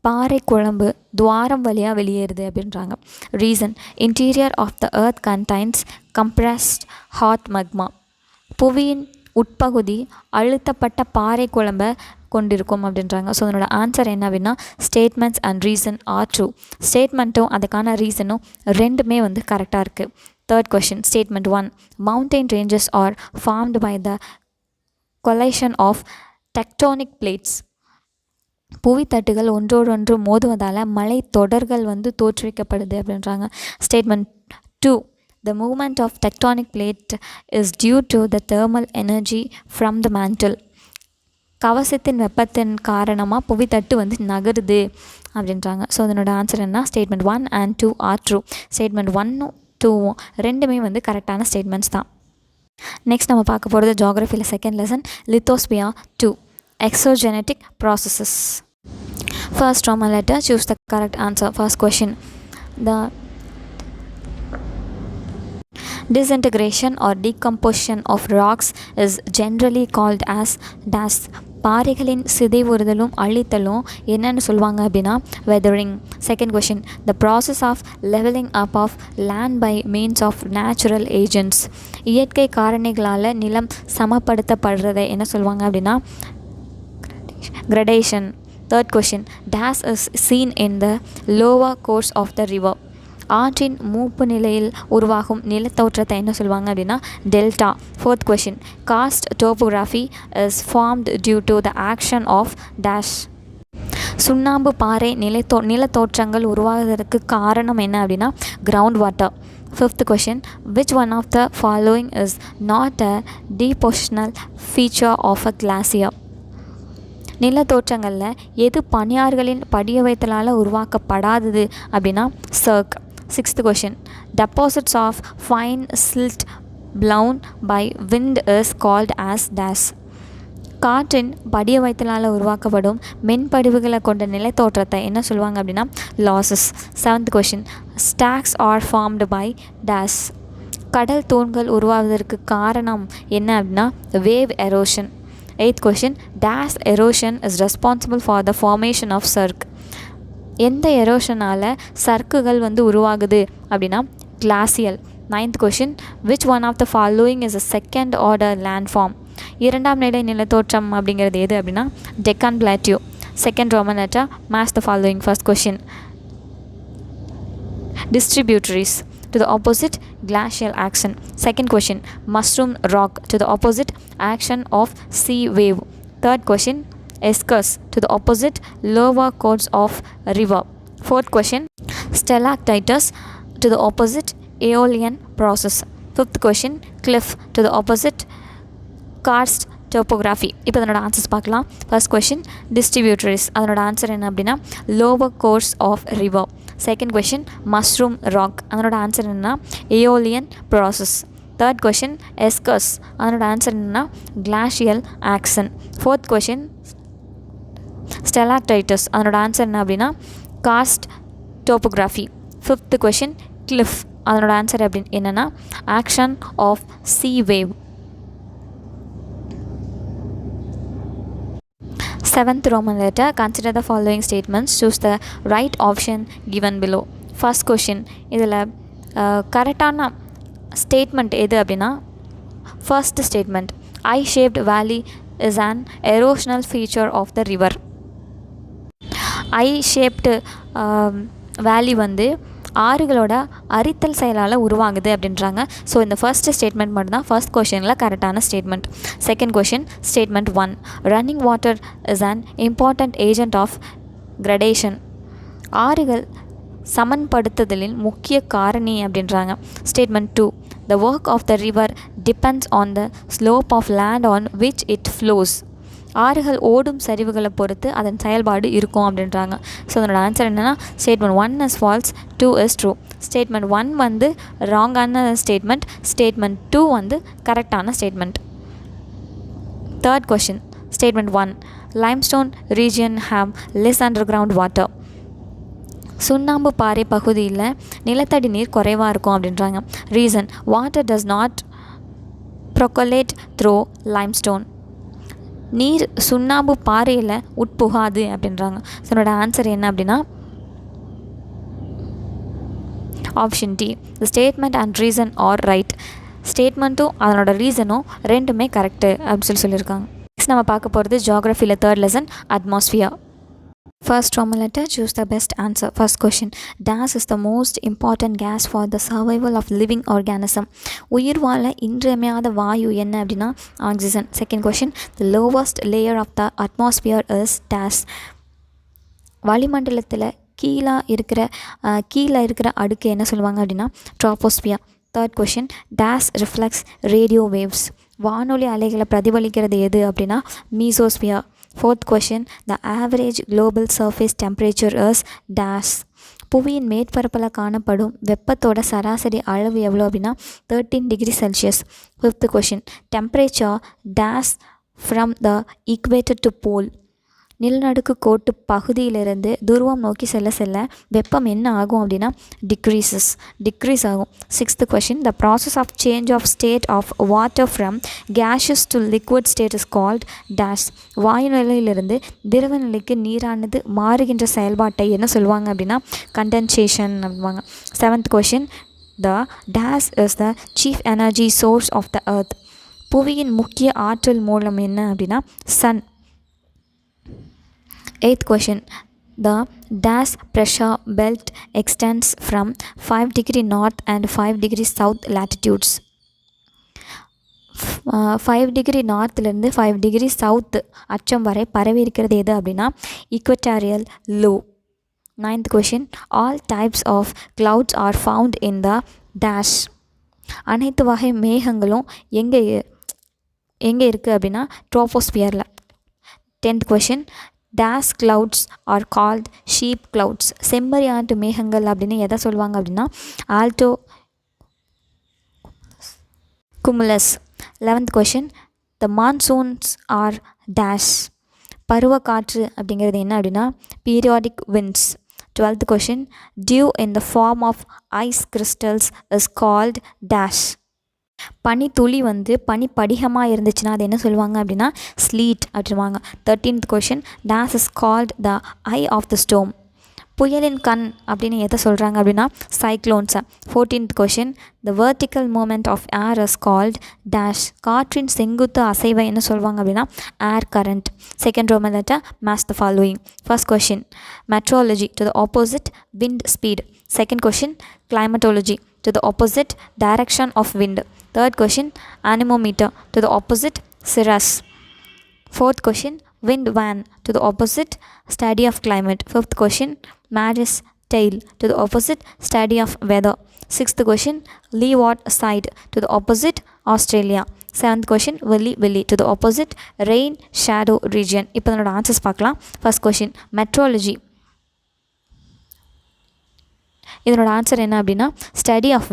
பாறை குழம்பு துவாரம் வழியாக வெளியேறுது அப்படின்றாங்க. Reason, interior of the earth contains compressed hot magma. புவியின் உட்பகுதி அழுத்தப்பட்ட பாறை குழம்பை கொண்டிருக்கும் அப்படின்றாங்க. ஸோ அதனோட ஆன்சர் என்ன அப்படின்னா statements and reason are true. ஸ்டேட்மெண்ட்டும் அதுக்கான ரீசனும் ரெண்டுமே வந்து கரெக்டாக இருக்குது. Third question, statement 1, mountain ranges are formed by the collision of tectonic plates. புவித்தட்டுகள் ஒன்றோடொன்று மோதுவதால் மலை தொடர்கள் வந்து தோற்றுவிக்கப்படுது அப்படின்றாங்க. Statement 2, the movement of tectonic plate is due to the thermal energy from the mantle. கவசத்தின் வெப்பத்தின் காரணமாக புவித்தட்டு வந்து நகருது அப்படின்றாங்க. ஸோ அதனோட ஆன்சர் என்ன, statement 1 and 2 are true. Statement 1ம் 2ம் ரெண்டுமே வந்து கரெக்டான ஸ்டேட்மெண்ட்ஸ் தான். நெக்ஸ்ட் நம்ம பார்க்க போகிறது ஜியாகிரஃபியில் second lesson, lithosphere 2, exogenetic processes. First Roman letter, choose the correct answer. First question, the disintegration or decomposition of rocks is generally called as dash. பாறைகளின் சிதைவுறுதலும் அழித்தலும் என்னென்னு சொல்லுவாங்க அப்படின்னா weathering. Second question, the process of leveling up of land by means of natural agents. இயற்கை காரணிகளால் நிலம் சமப்படுத்தப்படுறதை என்ன சொல்லுவாங்க அப்படின்னா gradation. Third question, dash is seen in the lower course of the river. ஆற்றின் மூப்பு நிலையில் உருவாகும் நிலத்தோற்றத்தை என்ன சொல்லுவாங்க அப்படின்னா delta. Fourth question, karst topography is formed due to the action of dash. சுண்ணாம்பு பாறை நிலத்தோற்றங்கள் உருவாகுவதற்கு காரணம் என்ன அப்படின்னா ground water. Fifth question, which one of the following is not a depositional feature of a glacier. நிலத்தோற்றங்களில் எது பனியாறுகளின் படியவைத்தலால் உருவாக்கப்படாதது அப்படின்னா cirque. Sixth question, deposits of fine silt blown by wind is called as dash. காற்றின் படிய வைத்தலால் உருவாக்கப்படும் மென்படிவுகளை கொண்ட நிலத்தோற்றத்தை என்ன சொல்லுவாங்க அப்படின்னா loess. Seventh question, stacks are formed by dash. கடல் தூண்கள் உருவாவதற்கு காரணம் என்ன அப்படின்னா wave erosion. Eighth question, dash erosion is responsible for the formation of cirque. எந்த எரோஷனால் சர்க்குகள் வந்து உருவாகுது அப்படின்னா glacial. Ninth question, which one of the following is a second order land form. இரண்டாம் நிலை நிலத்தோற்றம் அப்படிங்கிறது எது அப்படின்னா Deccan plateau. Second Roman letter, match the following. First question, distributaries. To the opposite, glacial action. Second question, mushroom rock. To the opposite, action of sea wave. Third question, escarce. To the opposite, lower course of river. Fourth question, stalactites. To the opposite, aeolian process. Fifth question, cliff. To the opposite, karst topography. இப்போ அதனோட answers பார்க்கலாம். First question, distributaries. அதனோட answer என்ன அப்படின்னா lower course of river. Second question, mushroom rock. அதனோட answer என்னன்னா aeolian process. Third question, eskers. அதனோட answer என்னன்னா glacial action. Fourth question, stalactites. அதனோட ஆன்சர் என்ன அப்படின்னா karst topography. Fifth question, cliff. அதனோட ஆன்சர் அப்படின்னு என்னென்னா action of sea wave. Seventh Roman letter, consider the following statements, choose the right option given below. First question, இதில் கரெக்டான statement எது அப்படின்னா first statement, I shaped valley is an erosional feature of the river. I shaped valley வந்து ஆறுகளோட அரித்தல் செயலால் உருவாகுது அப்படின்றாங்க. ஸோ இந்த ஃபர்ஸ்ட் ஸ்டேட்மெண்ட் மட்டும்தான் ஃபர்ஸ்ட் கொஷனில் கரெக்டான statement. Second question, statement 1, running water is an important agent of gradation. ஆறுகள் சமன்படுத்துதலின் முக்கிய காரணி அப்படின்றாங்க. Statement 2, the work of the river depends on the slope of land on which it flows. ஆறுகள் ஓடும் சரிவுகளை பொறுத்து அதன் செயல்பாடு இருக்கும் அப்படின்றாங்க. ஸோ அதனோட ஆன்சர் என்னென்னா statement 1 is false, 2 is true. Statement 1 வந்து ராங்கான ஸ்டேட்மெண்ட், ஸ்டேட்மெண்ட் 2 வந்து கரெக்டான statement. Third question, statement 1, limestone region have less underground water. சுண்ணாம்பு பாறை பகுதியில் நிலத்தடி நீர் குறைவாக இருக்கும் அப்படின்றாங்க. Reason, water does not percolate through limestone. நீர் சுண்ணாம்பு பாறையில் உட்புகாது அப்படின்றாங்க. ஸோ என்னோட ஆன்சர் என்ன அப்படின்னா option D, the statement and reason are right. ஸ்டேட்மெண்ட்டும் அதனோட ரீசனும் ரெண்டுமே கரெக்டு அப்படின்னு சொல்லியிருக்காங்க. நெக்ஸ்ட் நம்ம பார்க்க போகிறது ஜியாகிரஃபியில் third lesson atmosphere. First Roman letter, choose the best answer. First question, gas is the most important gas for the survival of living organism. உயிர் வாழ இன்றியமையாத வாயு என்ன அப்படின்னா oxygen. Second question, the lowest layer of the atmosphere is dash. வளிமண்டலத்தில் கீழே இருக்கிற அடுக்கு என்ன சொல்லுவாங்க அப்படின்னா troposphere. Third question, dash reflects radio waves. வானொலி அலைகளை பிரதிபலிக்கிறது எது அப்படின்னா mesosphere. Fourth question, the average global surface temperature is dash. புவியின் மேற்பரப்பில் காணப்படும் வெப்பத்தோட சராசரி அளவு எவ்வளோ அப்படின்னா 13 degree Celsius. Fifth question, temperature dash from the equator to pole. நிலநடுக்கு கோட்டு பகுதியிலிருந்து துருவம் நோக்கி செல்ல வெப்பம் என்ன ஆகும் அப்படின்னா டிக்ரீஸ் ஆகும். Sixth question, the process of change of state of water from gases to liquid state is called dash. வாயு நிலையிலிருந்து திரவ நிலைக்கு நீரானது மாறுகின்ற செயல்பாட்டை என்ன சொல்லுவாங்க அப்படின்னா கண்டென்சேஷன் அப்படிவாங்க. Seventh question, the dash is the chief energy source of the earth. புவியின் முக்கிய ஆற்றல் மூலம் என்ன அப்படின்னா sun. Eighth question, the dash pressure belt extends from 5 degree north and 5 degree south latitudes. 5 degree நார்த்லேருந்து 5 டிகிரி சவுத் அச்சம் வரை பரவி இருக்கிறது எது அப்படின்னா equatorial low. Ninth question, all types of clouds are found in the dash. அனைத்து வகை மேகங்களும் எங்கே இருக்குது அப்படின்னா ட்ரோபோஸ்பியரில். Tenth question, dash clouds are called sheep clouds. செம்மறியாட்டு மேகங்கள் அப்படின்னு எதை சொல்லுவாங்க அப்படின்னா alto cumulus. 11th question, the monsoons are dash. பருவக்காற்று அப்படிங்கிறது என்ன அப்படின்னா periodic winds. 12th question, dew in the form of ice crystals is called dash. பனித்துளி வந்து பனிப்படிகமாக இருந்துச்சுன்னா அது என்ன சொல்லுவாங்க அப்படின்னா ஸ்லீட் அப்படின்வாங்க. 13th question, dash is called the eye of the storm. புயலின் கண் அப்படின்னு எதை சொல்கிறாங்க அப்படின்னா சைக்ளோன்ஸை. 14th question, the vertical movement of air is called dash. காற்றின் செங்குத்து அசைவை என்ன சொல்லுவாங்க அப்படின்னா air current. Second Roman letter, match the following. First question, meteorology to the opposite wind speed. Second question, climatology to the opposite direction of wind. Third question, anemometer to the opposite cirrus. Fourth question, wind van to the opposite study of climate. Fifth question, maris tail to the opposite study of weather. Sixth question, leeward side to the opposite Australia. Seventh question, willy to the opposite rain shadow region. இப்போ இதனோட answers பார்க்கலாம். First question, metrology. இதனோட answer என்ன அப்படின்னா study of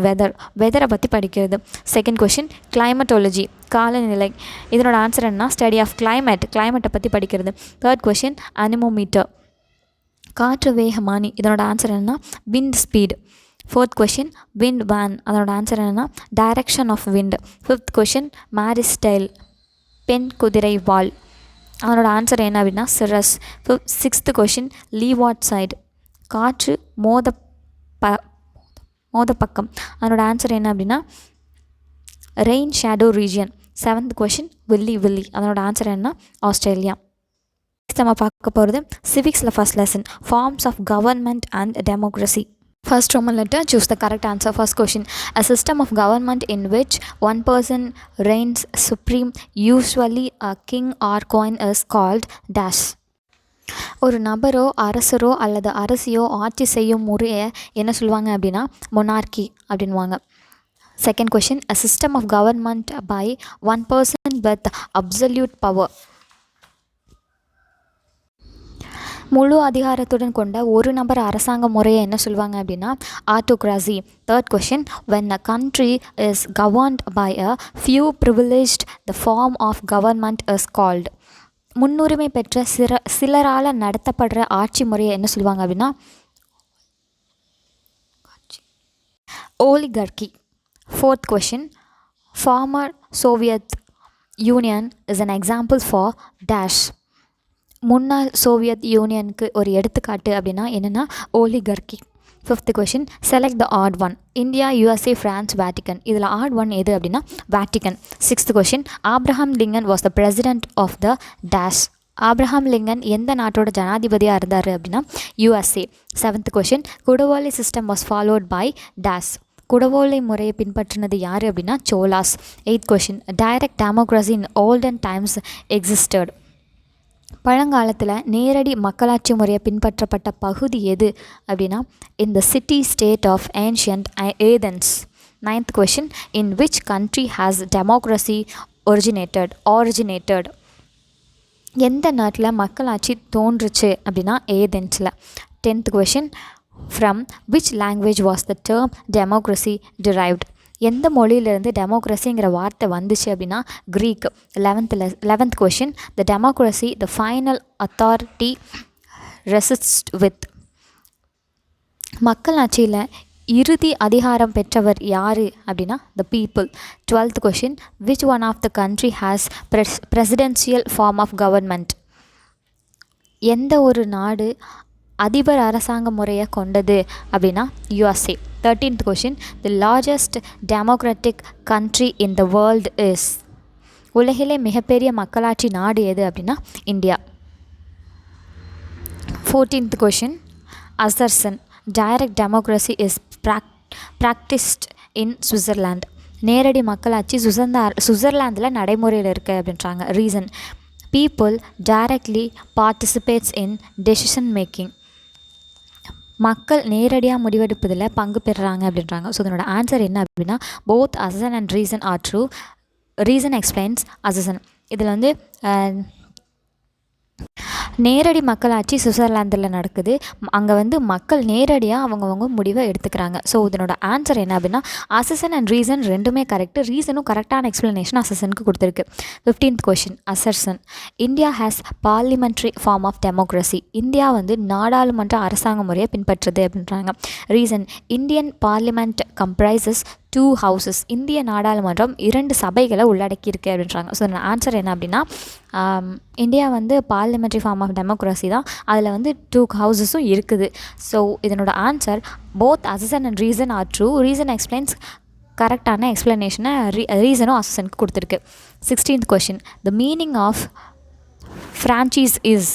வெதரை பற்றி படிக்கிறது. Second question, கிளைமட்டோலஜி, காலநிலை. இதனோட ஆன்சர் என்ன ஸ்டடி ஆஃப் கிளைமேட்டை பற்றி படிக்கிறது. தேர்ட் கொஷின், அனிமோமீட்டர், காற்று வேகமானி. இதனோட ஆன்சர் என்னன்னா wind speed. Fourth question, wind vane. அதனோட ஆன்சர் என்னன்னா direction of wind. Fifth question, mare's tail, பெண் குதிரை வால். அதனோட ஆன்சர் என்ன அப்படின்னா cirrus. Sixth question, leeward side, காற்று மோத பக்கம். அதனோட ஆன்சர் என்ன அப்படின்னா rain shadow region. Seventh question, willy. அதனோட ஆன்சர் என்ன ஆஸ்திரேலியா. நம்ம பார்க்க போகிறது சிவிக்ஸில் first lesson, forms of government and democracy. First Roman letter, choose the correct answer. First question, a system of government in which one person reigns supreme, usually a king or queen, is called dash. ஒரு நபரோ அரசரோ அல்லது அரசியோ ஆட்சி செய்யும் முறையை என்ன சொல்லுவாங்க அப்படின்னா monarchy அப்படின்வாங்க. Second question, a system of government by one person with absolute power. முழு அதிகாரத்துடன் கொண்ட ஒரு நபர் அரசாங்க முறையை என்ன சொல்லுவாங்க அப்படின்னா autocracy. Third question, when a country is governed by a few privileged, the form of government is called. முன்னுரிமை பெற்ற சிலரால் நடத்தப்படுற ஆட்சி முறையை என்ன சொல்லுவாங்க அப்படின்னா oligarchy. Fourth question, former Soviet Union is an example for dash. முன்னாள் சோவியத் யூனியனுக்கு ஒரு எடுத்துக்காட்டு அப்படின்னா என்னென்னா oligarchy. Fifth question, select the odd one. India, USA, France, Vatican. இதில் ஆட் ஒன் எது அப்படின்னா Vatican. Sixth question, Abraham Lincoln was the president of the dash. Abraham Lincoln எந்த நாட்டோட ஜனாதிபதியாக இருந்தார் அப்படின்னா USA. Seventh question, Kudavolai system was followed by dash. குடவோலை முறையை பின்பற்றினது யார் அப்படின்னா Cholas. Eighth question, direct democracy in olden times existed. பழங்காலத்தில் நேரடி மக்களாட்சி முறையை பின்பற்றப்பட்ட பகுதி எது அப்படின்னா இந்த city state of ancient Athens. Ninth question, in which country has democracy originated. எந்த நாட்டில் மக்களாட்சி தோன்றுச்சு அப்படின்னா ஏதென்ஸில். Tenth question, from which language was the term democracy derived. எந்த மொழியிலேருந்து டெமோக்ரஸிங்கிற வார்த்தை வந்துச்சு அப்படின்னா Greek. Eleventh question, the democracy the final authority rests with. மக்களாட்சியில் இறுதி அதிகாரம் பெற்றவர் யார் அப்படின்னா the people. Twelfth question, which one of the country has presidential form of government. எந்த ஒரு நாடு அதிபர் அரசாங்க முறையை கொண்டது அப்படின்னா USA. 13th question, the largest democratic country in the world is. உலகிலே மிகப்பெரிய மக்களாட்சி நாடு எது அப்படின்னா India. 14th question, அசர்சன், direct democracy is practised in Switzerland. நேரடி மக்களாட்சி சுவிட்சர்லாந்தில் நடைமுறையில் இருக்குது அப்படின்றாங்க. ரீசன், பீப்புள் டைரக்ட்லி பார்ட்டிசிபேட்ஸ் இன் டெசிஷன் மேக்கிங். மக்கள் நேரடியாக முடிவெடுப்பதில் பங்கு பெறுறாங்க அப்படின்றாங்க. ஸோ இதனோட ஆன்சர் என்ன அப்படின்னா both assertion and reason are true. Reason explains assertion. இதில் வந்து நேரடி மக்களாட்சி சுவிட்சர்லாந்தில் நடக்குது. அங்கே வந்து மக்கள் நேரடியாக அவங்கவுங்க முடிவை எடுத்துக்கிறாங்க. ஸோ இதனோட ஆன்சர் என்ன அப்படின்னா அசசன் அண்ட் ரீசன் ரெண்டுமே கரெக்டு. ரீசனும் கரெக்டான எக்ஸ்ப்ளனேஷன் அசசனுக்கு கொடுத்துருக்கு. 15th question, assertion, India has parliamentary form of democracy. India வந்து நாடாளுமன்ற அரசாங்க முறையை பின்பற்றுது அப்படின்றாங்க. Reason, Indian parliament comprises 2 houses. இந்திய நாடாளுமன்றம் 2 சபைகளை உள்ளடக்கியிருக்கு அப்படின்றாங்க. ஸோ ஆன்சர் என்ன அப்படின்னா இந்தியா வந்து பார்லிமெண்ட்ரி ஃபார்ம் ஆஃப் டெமோக்ரஸி தான். அதில் வந்து 2 houses-உம் இருக்குது. ஸோ இதனோட answer both assertion and reason are true. Reason explains கரெக்டான எக்ஸ்ப்ளனேஷனை ரீசனும் அசசனுக்கு கொடுத்துருக்கு. 16th question, the meaning of franchise is.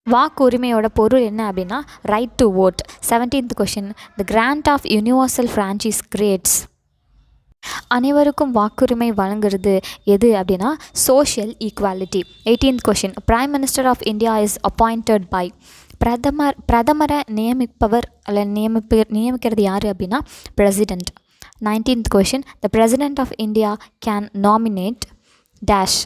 வாக்குரிமையோட பொருள் என்ன அப்படின்னா right to vote. 17th question, the grant of universal franchise creates. அனைவருக்கும் வாக்குரிமை வழங்குறது எது அப்படின்னா social equality. 18th question, prime minister of India is appointed by. பிரதமரை நியமிப்பவர் அல்ல நியமிக்கிறது யார் அப்படின்னா president. 19th question, the president of India can nominate dash.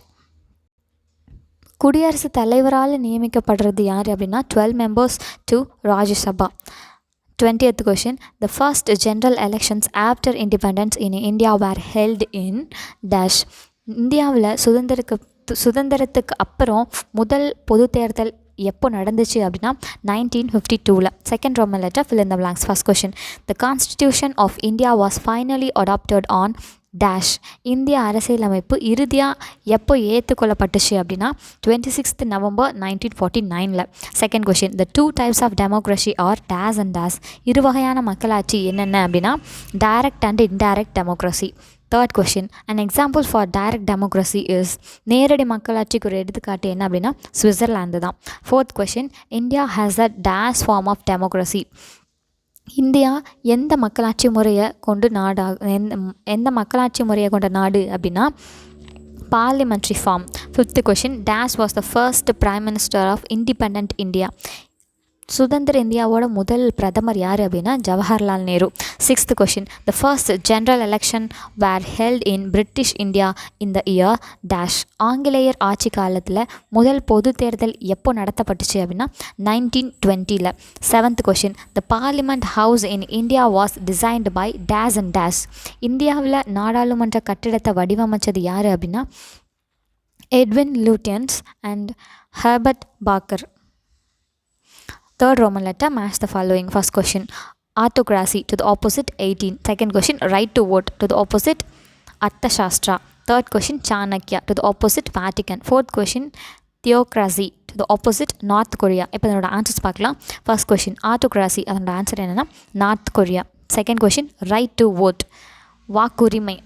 குடியரசுத் தலைவரால் நியமிக்கப்படுறது யார் அப்படின்னா 12 members to Rajya Sabha. 20th question, the first general elections after independence in India were held in dash. இந்தியாவில் சுதந்திரத்துக்கு அப்புறம் முதல் பொது தேர்தல் எப்போ நடந்துச்சு அப்படின்னா 1952. Second Roman letter fill in the blanks. First question, the constitution of India was finally adopted on dash. இந்திய அரசியலமைப்பு இறுதியாக எப்போ ஏற்றுக்கொள்ளப்பட்டுச்சு அப்படின்னா 26th November 1949. Second question, the 2 types of democracy are dash and dash. இரு வகையான மக்களாட்சி என்னென்ன அப்படின்னா direct and indirect democracy. Third question, an example for direct democracy is. நேரடி மக்களாட்சிக்கு ஒரு எடுத்துக்காட்டு என்ன அப்படின்னா சுவிட்சர்லாந்து தான். Fourth question, India has a dash form of democracy. India எந்த மக்களாட்சி முறையை கொண்டு எந்த மக்களாட்சி முறையை கொண்ட நாடு அப்படின்னா parliamentary form. Fifth question, dash was the first prime minister of independent India. சுதந்திர இந்தியாவோட முதல் பிரதமர் யார் அப்படின்னா Jawaharlal Nehru. 6th question, the first general election were held in British India in the year dash. ஆங்கிலேயர் ஆட்சி காலத்தில் முதல் பொது தேர்தல் எப்போ நடத்தப்பட்டுச்சு அப்படின்னா 1920ல். 7th question, the parliament house in India was designed by dash and dash. இந்தியாவில் நாடாளுமன்ற கட்டிடத்தை வடிவமைச்சது யார் அப்படின்னா Edwin Lutyens and Herbert Parker. Third Roman letter, match the following. First question, autocracy to the opposite 18. Second question, right to vote to the opposite Arthashastra. Third question, Chanakya to the opposite Vatican. Fourth question, theocracy to the opposite North Korea. இப்போ இதனோட answers பார்க்கலாம். First question autocracy, அதனோட answer என்னென்னா North Korea. Second question right to vote, வாக்குரிமை,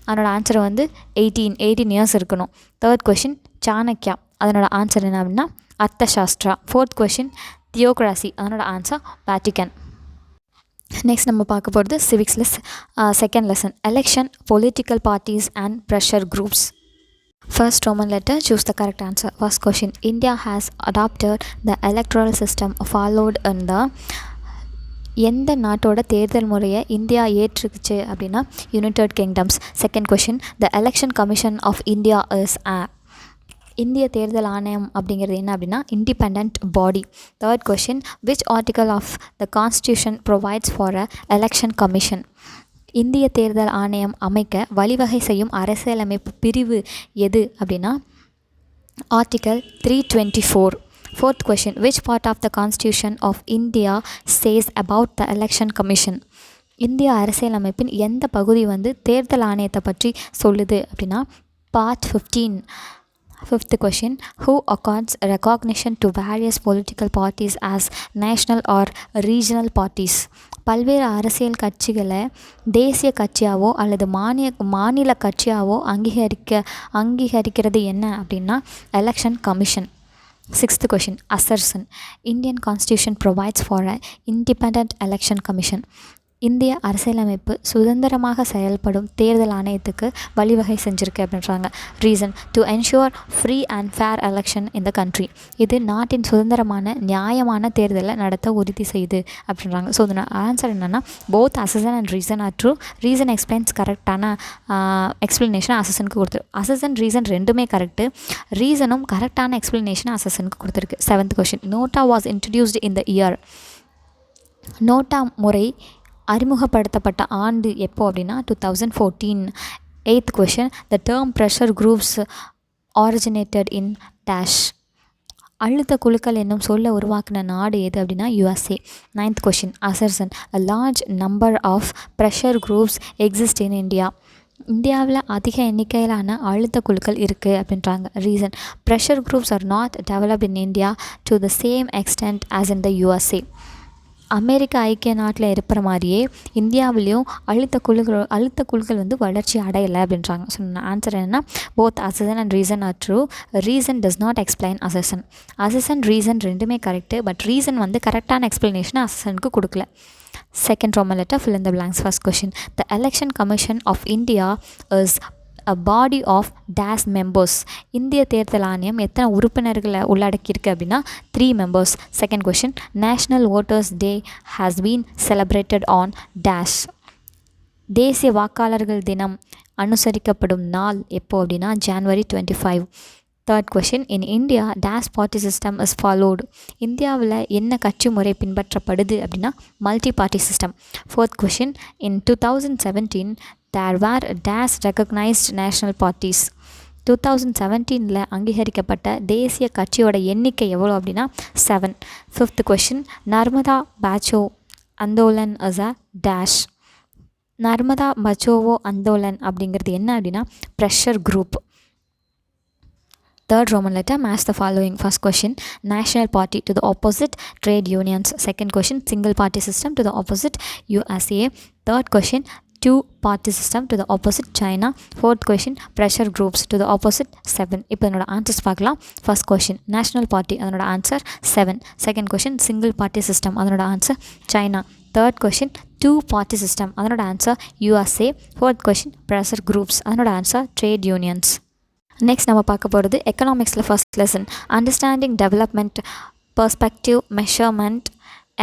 அதனோட answer வந்து 18 years இருக்கணும். Third question Chanakya, அதனோட ஆன்சர் என்ன அப்படின்னா அர்த்தசாஸ்திரா. ஃபோர்த் கொஷின் தியோக்ராசி, அதனோட ஆன்சர் வேட்டிக்கன். நெக்ஸ்ட் நம்ம பார்க்க போகிறது சிவிக்ஸில் second lesson, election, political parties and pressure groups. First Roman letter, choose the correct answer. First question, India has adopted the electoral system followed in the எந்த நாட்டோட தேர்தல் முறையை India ஏற்றுக்குச்சு அப்படின்னா United Kingdoms. Second question, the election commission of India is இந்திய தேர்தல் ஆணையம் அப்படிங்கிறது என்ன அப்படின்னா independent body. Third question, which article of the constitution provides for a election commission. இந்திய தேர்தல் ஆணையம் அமைக்க வழிவகை செய்யும் அரசியலமைப்பு பிரிவு எது அப்படின்னா article 324. Fourth question, which part of the Constitution of India says about the election commission? இந்திய அரசியலமைப்பின் எந்த பகுதி வந்து தேர்தல் ஆணையத்தை பற்றி சொல்லுது அப்படின்னா part 15. Fifth question, who accords recognition to various political parties as national or regional parties? பல்வேறு அரசியல் கட்சிகளை தேசிய கட்சியாவோ அல்லது மாநில கட்சியாவோ அங்கீகரிக்கிறது என்ன அப்படின்னா election commission. Sixth question, assertion. Indian Constitution provides for an independent election commission. இந்திய அரசியலமைப்பு சுதந்திரமாக செயல்படும் தேர்தல் ஆணையத்துக்கு வழிவகை செஞ்சுருக்கு அப்படின்றாங்க. Reason, to ensure free and fair election in the country. இது நாட்டின் சுதந்திரமான நியாயமான தேர்தலை நடத்த உறுதி செய்யுது அப்படின்றாங்க. ஸோ இதோட ஆன்சர் என்னென்னா both assertion and reason are true. Reason explains கரெக்டான எக்ஸ்ப்ளனேஷன் அசசனுக்கு கொடுத்துரு. அசசன் ரீசன் ரெண்டுமே கரெக்டு. ரீசனும் கரெக்டான எக்ஸ்ப்ளனேஷன் அசசனுக்கு கொடுத்துருக்கு. Seventh question, NOTA was introduced in the year. NOTA முறை அறிமுகப்படுத்தப்பட்ட ஆண்டு எப்போ அப்படின்னா 2014. Eighth question, the term pressure groups originated in dash. அழுத்த குழுக்கள் என்னும் சொல்ல உருவாக்கின நாடு எது அப்படின்னா USA. Ninth question, assertion, a large number of pressure groups exist in India. இந்தியாவில் அதிக எண்ணிக்கையிலான அழுத்த குழுக்கள் இருக்குது அப்படின்றாங்க. Reason, pressure groups are not developed in India to the same extent as in the USA. அமெரிக்க ஐக்கிய நாட்டில் இருக்கிற மாதிரியே இந்தியாவிலையும் அழுத்த குழுக்கள் வந்து வளர்ச்சி அடையலை அப்படின்றாங்க. ஸோ ஆன்சர் என்னென்னா both assertion and reason are true. Reason does not explain assertion. Assertion reason ரெண்டுமே கரெக்டு. பட் ரீசன் வந்து கரெக்டான எக்ஸ்ப்ளனேஷனை அசசனுக்கு கொடுக்கல. Second Roman letter, fill in the blanks. First question, the election commission of India is a body of dash members. இந்திய தேர்தல் ஆணையம் எத்தனை உறுப்பினர்களை உள்ளடக்கியிருக்கு அப்படின்னா 3 members. Second question, national voters day has been celebrated on dash. தேசிய வாக்காளர்கள் தினம் அனுசரிக்கப்படும் நாள் எப்போ அப்படின்னா January 25. Third question, in India dash party system is followed. இந்தியாவில் என்ன கட்சி முறை பின்பற்றப்படுது அப்படின்னா multi party system. Fourth question, in 2017 there were dash recognized national parties. 2017 அங்கீகரிக்கப்பட்ட தேசிய கட்சியோட எண்ணிக்கை எவ்வளோ அப்படின்னா 7. Fifth question, Narmada Bachao Andolan is a dash. Narmada Bachao Andolan அப்படிங்கிறது என்ன அப்படின்னா pressure group. Third Roman letter, match the following. First question, national party to the opposite trade unions. Second question, single party system to the opposite USA. Third question, two party system to the opposite China. Fourth question, pressure groups to the opposite 7. இப்போ என்னோட answers பார்க்கலாம். First question national party, அதனோட answer 7. Second question single party system, அதனோட answer China. Third question two party system, அதனோட answer USA. Fourth question pressure groups, அதனோட answer trade unions. Next நம்ம பார்க்க போகிறது எக்கனாமிக்ஸில் first lesson, understanding development perspective, measurement,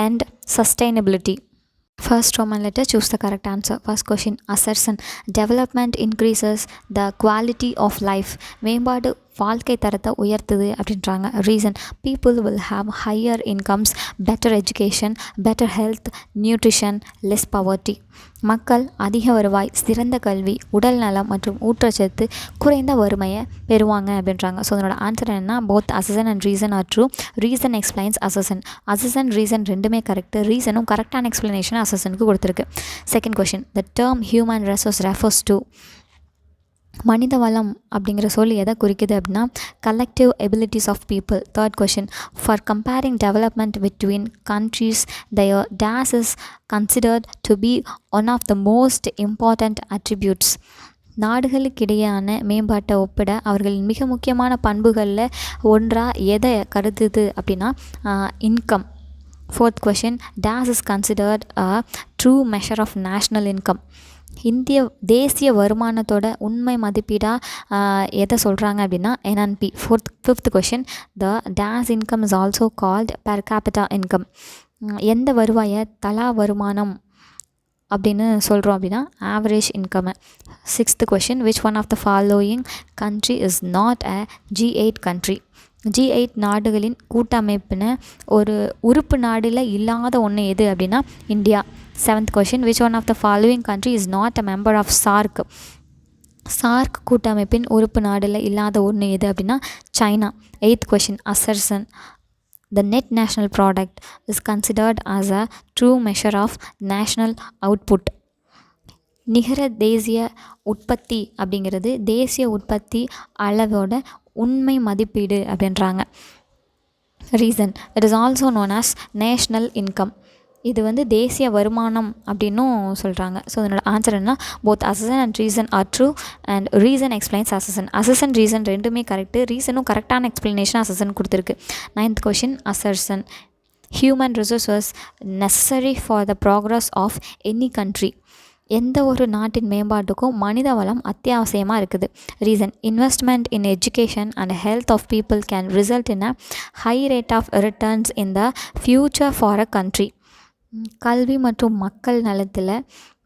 and sustainability. First Roman letter, choose the correct answer. First question, assertion. Development increases the quality of life. மேம்பாடு வாழ்க்கை தரத்தை உயர்த்துது அப்படின்றாங்க. Reason, people will have higher incomes, better education, better health, nutrition, less poverty. மக்கள் அதிக வருவாய், சிறந்த கல்வி, உடல் நலம் மற்றும் ஊட்டச்சத்து, குறைந்த வறுமையை பெறுவாங்க அப்படின்றாங்க. ஸோ அதனோட ஆன்சர் என்ன? Both assertion and reason are true. Reason explains assertion. Assertion reason ரெண்டுமே கரெக்டு. ரீசனும் கரெக்டான எக்ஸ்ப்ளனேஷன் அசசனுக்கு கொடுத்துருக்கு. Second question, the term human resource refers to. மனித வளம் அப்படிங்கிற சொல் எதை குறிக்குது அப்படின்னா collective abilities of people. Third question, for comparing development between countries their dash is considered to be one of the most important attributes. நாடுகளுக்கிடையான மேம்பாட்டை ஒப்பிட அவர்களின் மிக முக்கியமான பண்புகளில் ஒன்றாக எதை கருதுது அப்படின்னா income. Fourth question, days is considered a true measure of national income. தேசிய வருமானத்தோட உண்மை மதிப்பீடாக எதை சொல்கிறாங்க அப்படின்னா NNP. Fifth question, the dash income is also called per capita income. எந்த வருவாயை தலா வருமானம் அப்படின்னு சொல்கிறோம் அப்படின்னா average income. Sixth question, which one of the following country is not a G8 country. G8 நாடுகளின் கூட்டமைப்பின ஒரு உறுப்பு நாடில் இல்லாத ஒன்று எது அப்படின்னா India. Seventh question, which one of the following country is not a member of SAARC. SAARC கூட்டமைப்பின் உறுப்பு நாடில் இல்லாத ஒன்று எது அப்படின்னா China. Eighth question, assertion. The net national product is considered as a true measure of national output. நிகர தேசிய உற்பத்தி அப்படிங்கிறது தேசிய உற்பத்தி அளவோட உண்மை மதிப்பீடு அப்படின்றாங்க. Reason, it is also known as national income. இது வந்து தேசிய வருமானம் அப்படின்னும் சொல்கிறாங்க. ஸோ அதனோட ஆன்சர் என்ன? Both assertion and reason are true and reason explains assertion. Assertion reason ரெண்டுமே கரெக்டு. ரீசனும் கரெக்டான எக்ஸ்ப்ளனேஷன் அசசன் கொடுத்துருக்கு. Ninth question, assertion. Human resources necessary for the progress of any country. எந்த ஒரு நாட்டின் மேம்பாட்டுக்கும் மனித வளம் அத்தியாவசியமாக இருக்குது. Reason, investment in education and health of people can result in a high rate of returns in the future for a country. கல்வி மற்றும் மக்கள் நலத்தில்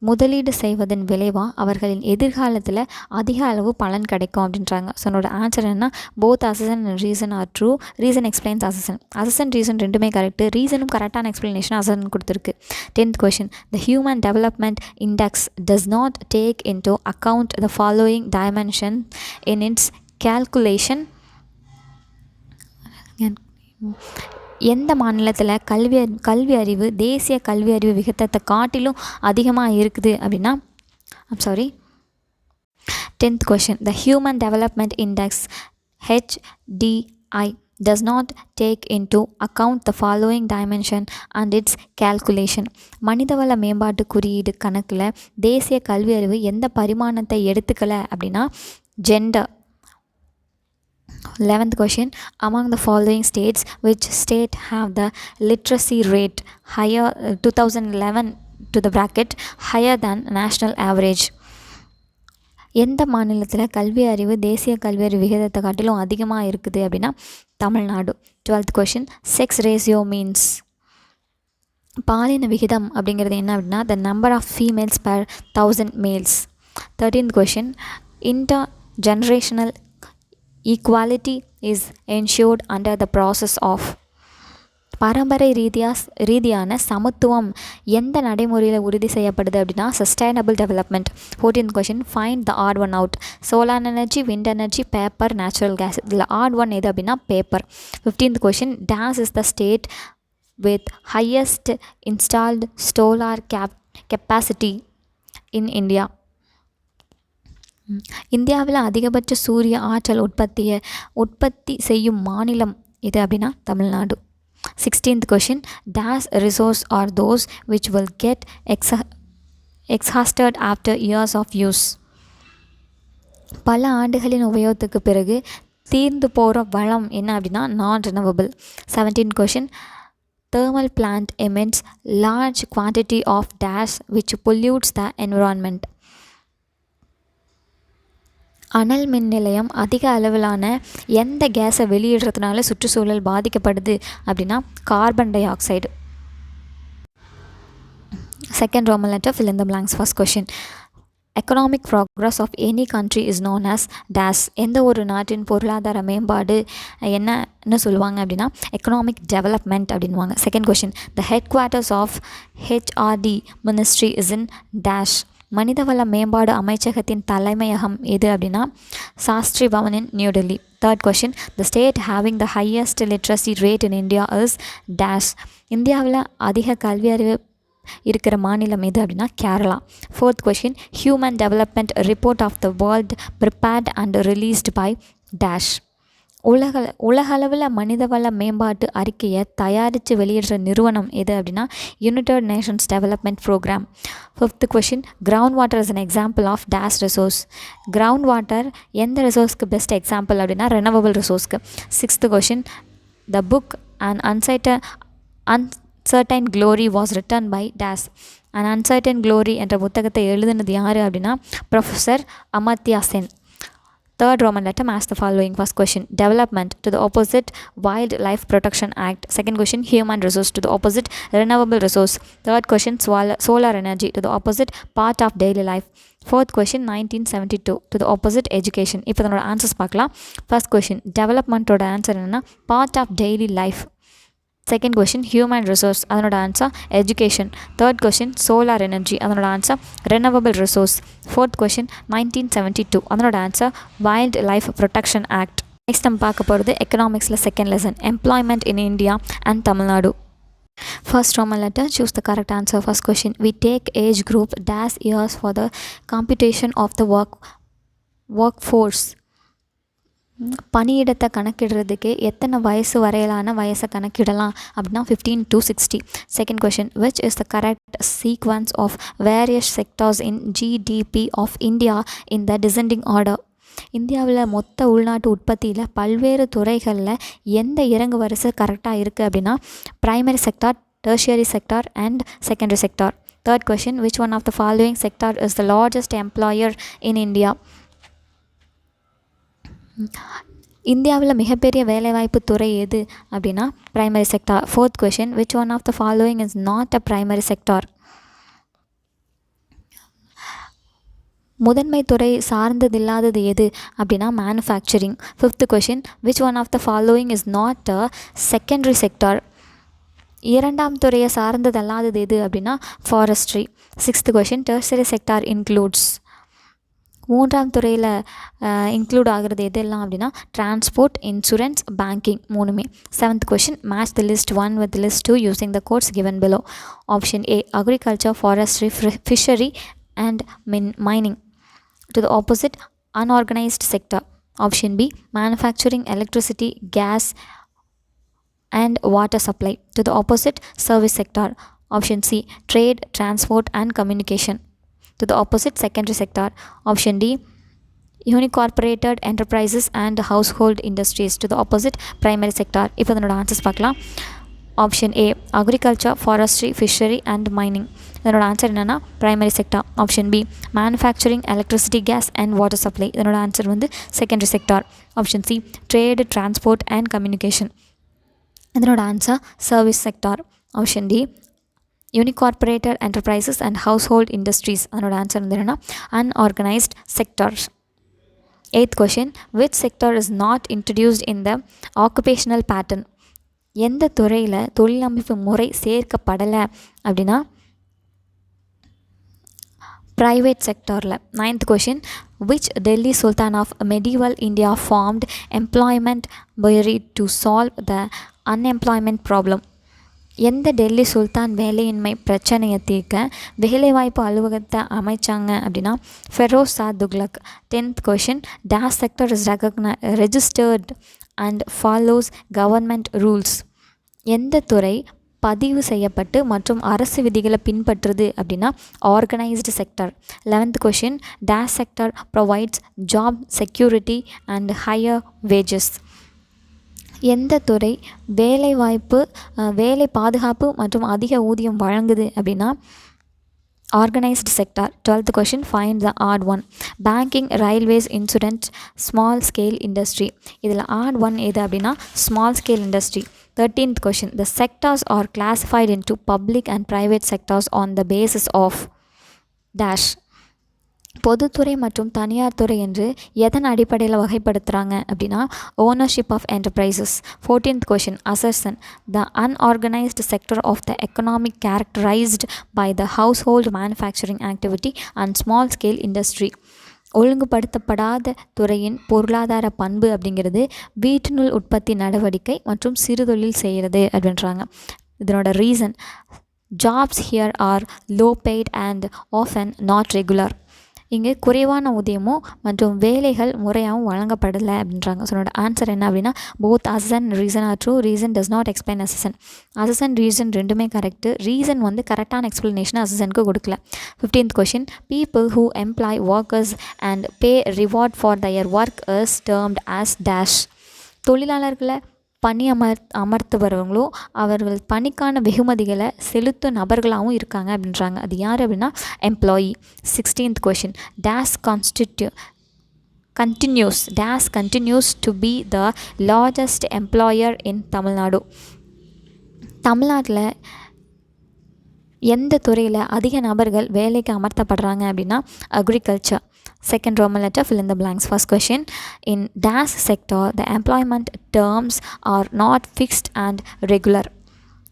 முதலீடு செய்வதன் விளைவாக அவர்களின் எதிர்காலத்தில் அதிக அளவு பலன் கிடைக்கும் அப்படின்றாங்க. ஸோ என்னோட ஆன்சர் என்ன? Both assertion and reason are true. Reason explains assertion. Assertion reason ரெண்டுமே கரெக்டு. ரீசனும் கரெக்டான எக்ஸ்ப்ளனேஷன் அசசன் கொடுத்துருக்கு. 10th question, the human development index does not take into account the following dimension in it's calculation. எந்த மாநிலத்தில் கல்வி அறிவு தேசிய கல்வி அறிவு விகிதத்தை காட்டிலும் அதிகமாக இருக்குது அப்படின்னா 10th question, the human development index HDI does not take into account the following dimension and its calculation. மனிதவள மேம்பாட்டு குறியீடு கணக்கில் தேசிய கல்வி அறிவு எந்த பரிமாணத்தை எடுத்துக்கலை அப்படின்னா gender. 11th question, among the following states, which state have the literacy rate higher 2011 to the bracket higher than national average? எந்த மாநிலத்தில் கல்வி அறிவு தேசிய கல்வி அறிவு விகிதத்தை காட்டிலும் அதிகமாக இருக்குது அப்படின்னா Tamil Nadu. 12th question, sex ratio means. பாலின விகிதம் அப்படிங்கிறது என்ன அப்படின்னா the number of females per 1000 males. 13th question, intergenerational equality is ensured under the process of. பரம்பரை ரீதியான சமத்துவம் எந்த நடைமுறையில் உறுதி செய்யப்படுது அப்படின்னா sustainable development. 14th question, find the odd one out. Solar energy, wind energy, paper, natural gas. இதில் odd one எது அப்படின்னா paper. 15th question, days is the state with highest installed solar capacity in India. இந்தியாவில் அதிகபட்ச சூரிய ஆற்றல் உற்பத்தி செய்யும் மாநிலம் எது அப்படின்னா Tamil Nadu. 16th question, these resources are those which will get exhausted after years of use. பல ஆண்டுகளின் உபயோகத்துக்கு பிறகு தீர்ந்து போகிற வளம் என்ன அப்படின்னா நான் ரினவபிள். 17th question, thermal plant emits large quantity of dash which pollutes the environment. அனல் மின் நிலையம் அதிக அளவிலான எந்த கேஸை வெளியிடுறதுனால சுற்றுச்சூழல் பாதிக்கப்படுது அப்படின்னா carbon di oxide. Second Roman letter fill in the blanks. First question. Economic progress of any country is known as dash. எந்த ஒரு நாட்டின் பொருளாதார மேம்பாடு என்னன்னு சொல்லுவாங்க அப்படின்னா எக்கனாமிக் டெவலப்மெண்ட் அப்படின்வாங்க. Second question. The headquarters of HRD ministry is in dash. மனிதவள மேம்பாடு அமைச்சகத்தின் தலைமையகம் எது அப்படின்னா Shastri Bhawan in New Delhi. Third question. The state having the highest literacy rate in India is dash. இந்தியாவில் அதிக கல்வி அறிவு இருக்கிற மாநிலம் எது அப்படின்னா Kerala. Fourth question. Human development report of the world prepared and released by dash. உலகளவில் மனிதவள மேம்பாட்டு அறிக்கையை தயாரித்து வெளியிடுற நிறுவனம் எது அப்படின்னா United Nations Development Programme. Fifth question. Ground water is an example of dash resource. Ground water எந்த ரிசோர்ஸ்க்கு பெஸ்ட் எக்ஸாம்பிள் அப்படின்னா ரெனவபிள் ரிசோர்ஸ்க்கு. Sixth question. The book and uncertain glory was written by dash. And uncertain glory என்ற புத்தகத்தை எழுதுனது யார் அப்படின்னா professor Amartya Sen. Third Roman letter match the following. First question. Development to the opposite Wildlife Protection Act. Second question. Human resource to the opposite renewable resource. Third question. Solar energy to the opposite part of daily life. Fourth question. 1972 to the opposite education. இப்போ இதனோட answers பார்க்கலாம். First question டெவலப்மெண்ட்டோட answer என்னென்னா part of daily life. Second question human resource, அதனோட answer education. Third question solar energy, அதனோட answer renewable resource. Fourth question 1972, அதனோட answer wildlife protection act. Next நம்ம பார்க்க போகிறது எக்கனாமிக்ஸில் second lesson employment in India and Tamil Nadu. First Roman letter, choose the correct answer. First question. We take age group dash years for the computation of the workforce. பணியிடத்தை கணக்கிடுறதுக்கு எத்தனை வயசு வரையிலான வயசை கணக்கிடலாம் அப்படின்னா 15 to 60. Second question. Which is the correct sequence of various sectors in GDP of India in the descending order. இந்தியாவில் மொத்த உள்நாட்டு உற்பத்தியில் பல்வேறு துறைகளில் எந்த இறங்கு வரிசை கரெக்டாக இருக்குது அப்படின்னா primary sector, tertiary sector and secondary sector. Third question. Which one of the following sector is the largest employer in India. இந்தியாவில் மிகப்பெரிய வேலைவாய்ப்பு துறை எது அப்படின்னா primary sector. Fourth question. Which one of the following is not a primary sector. முதன்மை துறை சார்ந்ததில்லாதது எது அப்படின்னா manufacturing. Fifth question. Which one of the following is not a secondary sector. இரண்டாம் துறையை சார்ந்ததல்லாதது எது அப்படின்னா forestry. Sixth question. Tertiary sector includes. மூன்றாம் துறையில் இன்க்ளூட் ஆகிறது எதெல்லாம் அப்படின்னா டிரான்ஸ்போர்ட், இன்சூரன்ஸ், பேங்கிங் மூணுமே. Seventh question. Match the list 1 with list 2 using the codes given below. Option A agriculture, forestry, fishery and mining. To the opposite unorganized sector. Option B manufacturing, electricity, gas and water supply. To the opposite service sector. Option C trade, transport and communication. To the opposite secondary sector. Option D unincorporated enterprises and household industries. To the opposite primary sector. இப்போ இதனோட answers பார்க்கலாம். Option A agriculture, forestry, fishery and mining. இதனோட answer என்னென்னா primary sector. Option B manufacturing, electricity, gas and water supply. இதனோட answer வந்து secondary sector. Option C trade, transport and communication. இதனோட answer service sector. Option D unincorporated enterprises and household industries. அதனோட answer வந்து என்னன்னா unorganized sectors. Eighth question. Which sector is not introduced in the occupational pattern? எந்த துறையில் தொழிலமைப்பு முறை சேர்க்கப்படலை அப்படின்னா private sectorல. Ninth question. Which Delhi Sultan of medieval India formed employment bureau to solve the unemployment problem? எந்த டெல்லி சுல்தான் வேலையின்மை பிரச்சனையை தீர்க்க வேலைவாய்ப்பு அலுவலகத்தை அமைச்சாங்க அப்படின்னா Feroz Shah Tughlaq. 10th question. Dash sector is registered and follows government rules. எந்த துறை பதிவு செய்யப்பட்டு மற்றும் அரசு விதிகளை பின்பற்றுது அப்படின்னா organised sector. 11th question. Dash sector provides job security and higher wages. எந்த துறை வேலை பாதுகாப்பு மற்றும் அதிக ஊதியம் வழங்குது அப்படின்னா Organized sector. 12th question, find the odd one. Banking, railways, insurance, small scale industry. இதில் odd one எது அப்படின்னா small scale industry. 13th question, the sectors are classified into public and private sectors on the basis of dash. பொதுத்துறை மற்றும் தனியார் துறை என்று எதன் அடிப்படையில் வகைப்படுத்துகிறாங்க அப்படின்னா ownership of enterprises. 14th question, assertion, the unorganised sector of the economic characterised by the household manufacturing activity and small scale industry. ஒழுங்குபடுத்தப்படாத துறையின் பொருளாதார பண்பு அப்படிங்கிறது வீட்டுநூல் உற்பத்தி நடவடிக்கை மற்றும் சிறுதொழில் செய்கிறது அப்படின்றாங்க. இதனோட reason, jobs here are low paid and often not regular. இங்கே குறைவான ஊதியமும் மற்றும் வேலைகள் முறையாகவும் வழங்கப்படலை அப்படின்றாங்க. ஸோ என்னோட ஆன்சர் என்ன அப்படின்னா both assertion reason are true. Reason does not explain assertion. Assertion reason ரெண்டுமே கரெக்டு. ரீசன் வந்து கரெக்டான எக்ஸ்ப்ளனேஷன் அசனுக்கு கொடுக்கல. 15th question, people who employ workers and pay reward for their work is termed as dash. தொழிலாளர்களை பணி அமர்த்துபவர்களோ அவர்கள் பணிக்கான வெகுமதிகளை செலுத்தும் நபர்களாகவும் இருக்காங்க அப்படின்றாங்க. அது யார் அப்படின்னா employee. 16th question, days continues to be the largest employer in Tamil Nadu. தமிழ்நாட்டில் எந்த துறையில் அதிக நபர்கள் வேலைக்கு அமர்த்தப்படுறாங்க அப்படின்னா agriculture. Second Roman letter, fill in the blanks. First question, in DAS sector, the employment terms are not fixed and regular.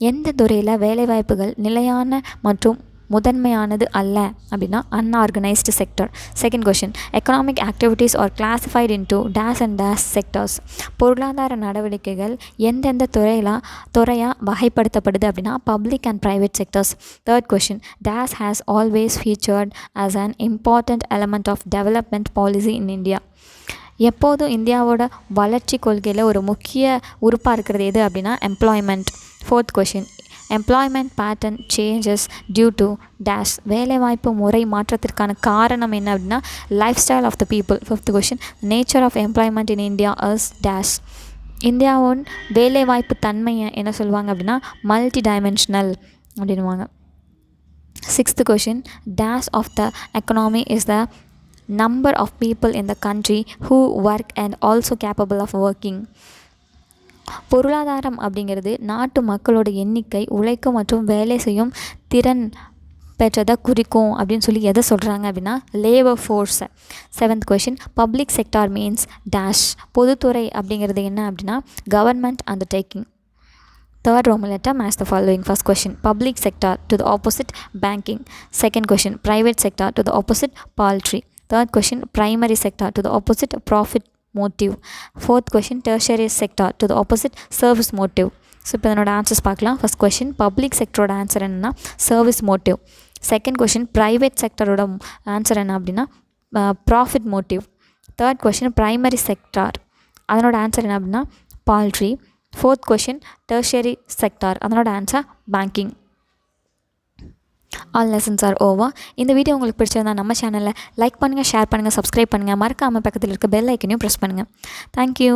எந்த துறையில் வேலைவாய்ப்புகள் நிலையான மற்றும் முதன்மையானது அல்ல அப்படின்னா unorganised sector. Second question, economic activities are classified into dash and dash sectors. பொருளாதார நடவடிக்கைகள் எந்தெந்த துறையாக வகைப்படுத்தப்படுது அப்படின்னா public and private sectors. Third question, dash has always featured as an important element of development policy in India. எப்போதும் இந்தியாவோட வளர்ச்சி கொள்கையில் ஒரு முக்கிய உறுப்பாக இருக்கிறது எது அப்படின்னா employment. Fourth question, employment pattern changes due to dash. வேலைவாய்ப்பு முறை மாற்றத்திற்கான காரணம் என்ன அப்படின்னா lifestyle of the people. Fifth question, nature of employment in India is dash. இந்தியாவோட வேலைவாய்ப்பு தன்மையை என்ன சொல்லுவாங்க அப்படின்னா மல்டி டைமென்ஷனல் அப்படின்வாங்க. Sixth question, dash of the economy is the number of people in the country who work and also capable of working. பொருளாதாரம் அப்படிங்கிறது நாட்டு மக்களோட எண்ணிக்கை உழைக்கும் மற்றும் வேலை செய்யும் திறன் பெற்றதை குறிக்கும் அப்படின்னு சொல்லி எதை சொல்கிறாங்க அப்படின்னா லேபர் ஃபோர்ஸை. Seventh question, public sector means dash. பொதுத்துறை அப்படிங்கிறது என்ன அப்படின்னா government undertaking. Third Roman letter, match the following. First question, public sector to the opposite banking. Second question, private sector to the opposite poultry. Third question, primary sector to the opposite profit motive. Fourth question, tertiary sector to the opposite service motive. So இப்போ என்னோட answers பார்க்கலாம். First question public செக்டரோட answer என்னென்னா service motive. Second question private செக்டரோட answer என்ன அப்படின்னா profit motive. Third question primary sector, அதனோட answer என்ன அப்படின்னா poultry. Fourth question tertiary sector, அதனோட answer banking. All lessons are over. இந்த வீடியோ உங்களுக்கு பிடிச்சிருந்தா நம்ம சேனலில் லைக் பண்ணுங்கள், ஷேர் பண்ணுங்கள், சப்ஸ்கிரைப் பண்ணுங்கள். மறக்காமல் பக்கத்தில் இருக்க பெல் ஐக்கனையும் ப்ரெஸ் பண்ணுங்கள். தேங்க்யூ.